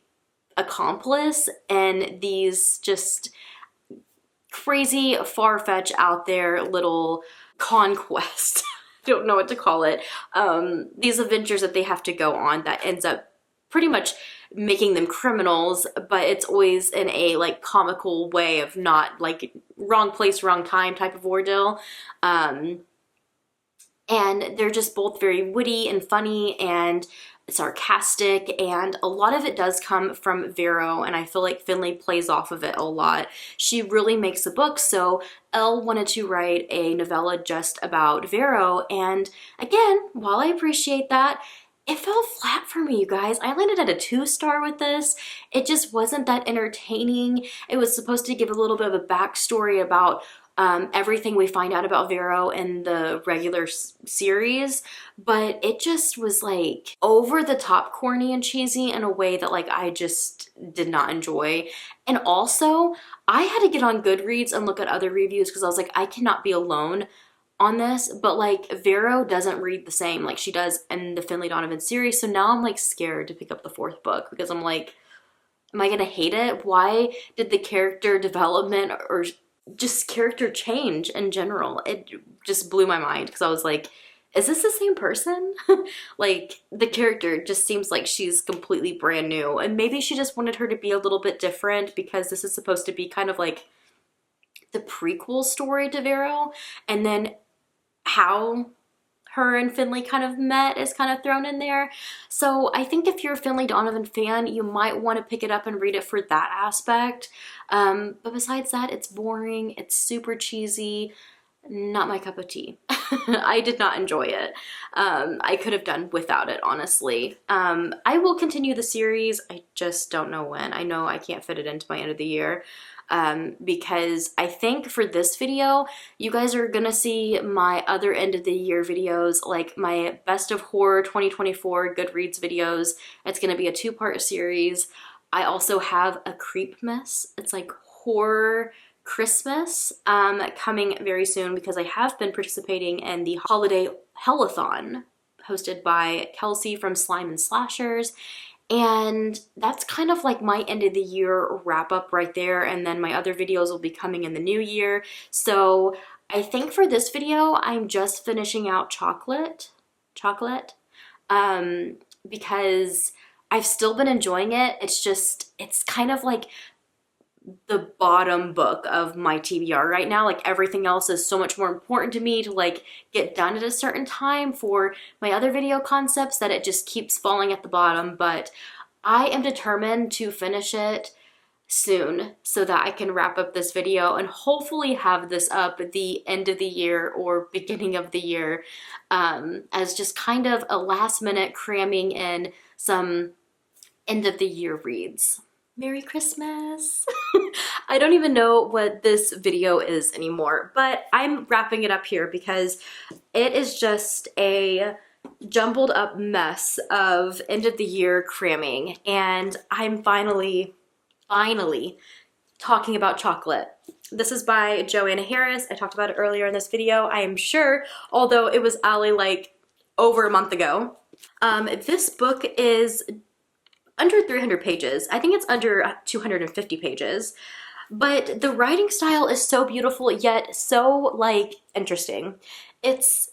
accomplice in these just crazy, far-fetched out there little conquest. Don't know what to call it. These adventures that they have to go on that ends up pretty much making them criminals, but it's always in a like comical way of not like wrong place, wrong time type of ordeal. And they're just both very witty and funny and sarcastic, and a lot of it does come from Vero, and I feel like Finley plays off of it a lot. She really makes the book, so Elle wanted to write a novella just about Vero, and again, while I appreciate that, it fell flat for me, you guys. I landed at a 2-star with this. It just wasn't that entertaining. It was supposed to give a little bit of a backstory about everything we find out about Vero in the regular series, but it just was like over the top corny and cheesy in a way that like I just did not enjoy. And also I had to get on Goodreads and look at other reviews because I was like, I cannot be alone on this, but like Vero doesn't read the same like she does in the Finley Donovan series. So now I'm like scared to pick up the 4th book because I'm like, am I gonna hate it? Why did the character development or just character change in general? It just blew my mind because I was like, is this the same person? Like the character just seems like she's completely brand new, and maybe she just wanted her to be a little bit different because this is supposed to be kind of like the prequel story to Vero, and then how her and Finley kind of met is kind of thrown in there. So I think if you're a Finley Donovan fan, you might want to pick it up and read it for that aspect. But besides that, it's boring, it's super cheesy, not my cup of tea. I did not enjoy it. I could have done without it, honestly. I will continue the series, I just don't know when. I know I can't fit it into my end of the year. Because I think for this video, you guys are gonna see my other end of the year videos, like my Best of Horror 2024 Goodreads videos. It's gonna be a 2-part series. I also have a Creepmas. It's like horror Christmas coming very soon because I have been participating in the holiday hellathon hosted by Kelsey from Slime and Slashers. And that's kind of like my end of the year wrap up right there, and then my other videos will be coming in the new year. So I think for this video I'm just finishing out Chocolat because I've still been enjoying it. It's kind of like the bottom book of my TBR right now. Like everything else is so much more important to me to like get done at a certain time for my other video concepts that it just keeps falling at the bottom. But I am determined to finish it soon so that I can wrap up this video and hopefully have this up at the end of the year or beginning of the year as just kind of a last minute cramming in some end of the year reads. Merry Christmas! I don't even know what this video is anymore, but I'm wrapping it up here because it is just a jumbled up mess of end of the year cramming, and I'm finally talking about Chocolat. This is by Joanne Harris. I talked about it earlier in this video, I am sure, although it was Ali like over a month ago. This book is under 300 pages. I think it's under 250 pages. But the writing style is so beautiful yet so like interesting. It's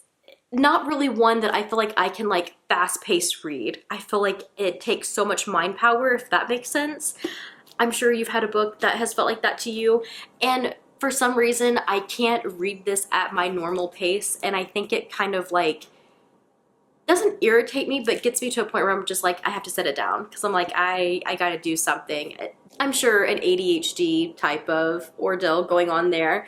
not really one that I feel like I can like fast-paced read. I feel like it takes so much mind power, if that makes sense. I'm sure you've had a book that has felt like that to you, and for some reason I can't read this at my normal pace, and I think it kind of like doesn't irritate me, but gets me to a point where I'm just like, I have to set it down because I'm like, I gotta do something. I'm sure an ADHD type of ordeal going on there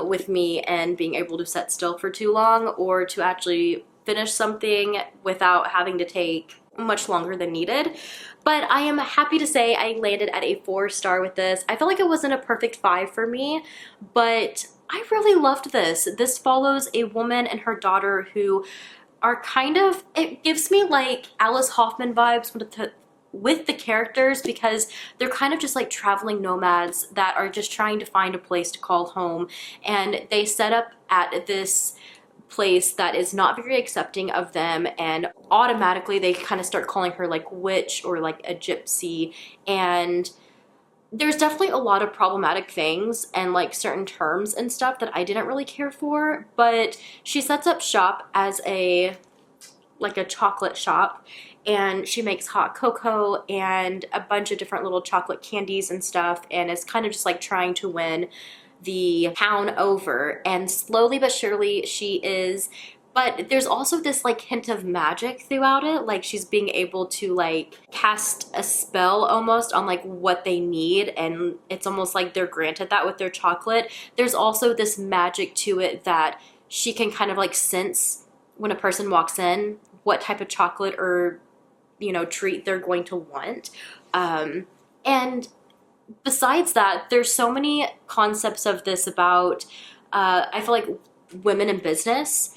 with me and being able to sit still for too long or to actually finish something without having to take much longer than needed. But I am happy to say I landed at a 4-star with this. I feel like it wasn't a perfect 5 for me, but I really loved this. This follows a woman and her daughter who are kind of, it gives me like Alice Hoffman vibes with the characters because they're kind of just like traveling nomads that are just trying to find a place to call home, and they set up at this place that is not very accepting of them, and automatically they kind of start calling her like witch or like a gypsy, and there's definitely a lot of problematic things and like certain terms and stuff that I didn't really care for, but she sets up shop as a chocolate shop, and she makes hot cocoa and a bunch of different little chocolate candies and stuff, and is kind of just like trying to win the town over. And slowly but surely she is. But there's also this like hint of magic throughout it. Like she's being able to like cast a spell almost on like what they need. And it's almost like they're granted that with their chocolate. There's also this magic to it that she can kind of like sense when a person walks in what type of chocolate or, you know, treat they're going to want. And besides that, there's so many concepts of this about, I feel like women in business,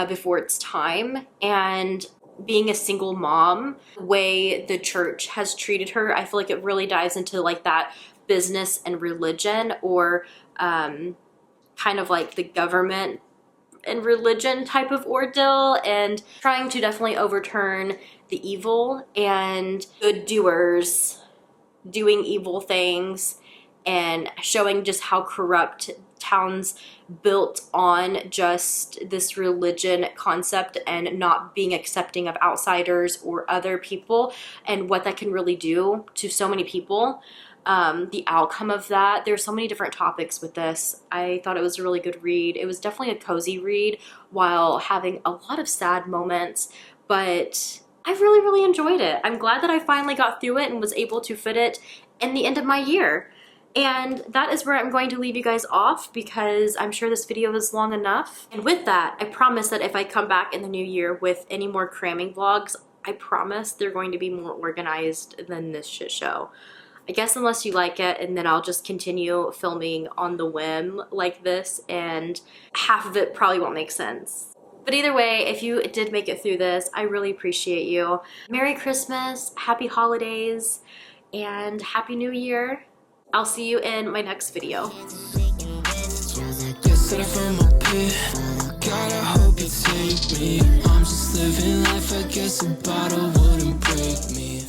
before its time, and being a single mom, the way the church has treated her. I feel like it really dives into like that business and religion, or kind of like the government and religion type of ordeal, and trying to definitely overturn the evil and good doers doing evil things, and showing just how corrupt towns built on just this religion concept and not being accepting of outsiders or other people, and what that can really do to so many people. The outcome of that. There's so many different topics with this. I thought it was a really good read. It was definitely a cozy read while having a lot of sad moments, but I really, really enjoyed it. I'm glad that I finally got through it and was able to fit it in the end of my year. And that is where I'm going to leave you guys off, because I'm sure this video is long enough. And with that, I promise that if I come back in the new year with any more cramming vlogs, I promise they're going to be more organized than this shit show. I guess unless you like it, and then I'll just continue filming on the whim like this, and half of it probably won't make sense. But either way, if you did make it through this, I really appreciate you. Merry Christmas, Happy Holidays, and Happy New Year. I'll see you in my next video. Yesterday from my pit, God, I hope you take me. I'm just living life, I guess a bottle wouldn't break me.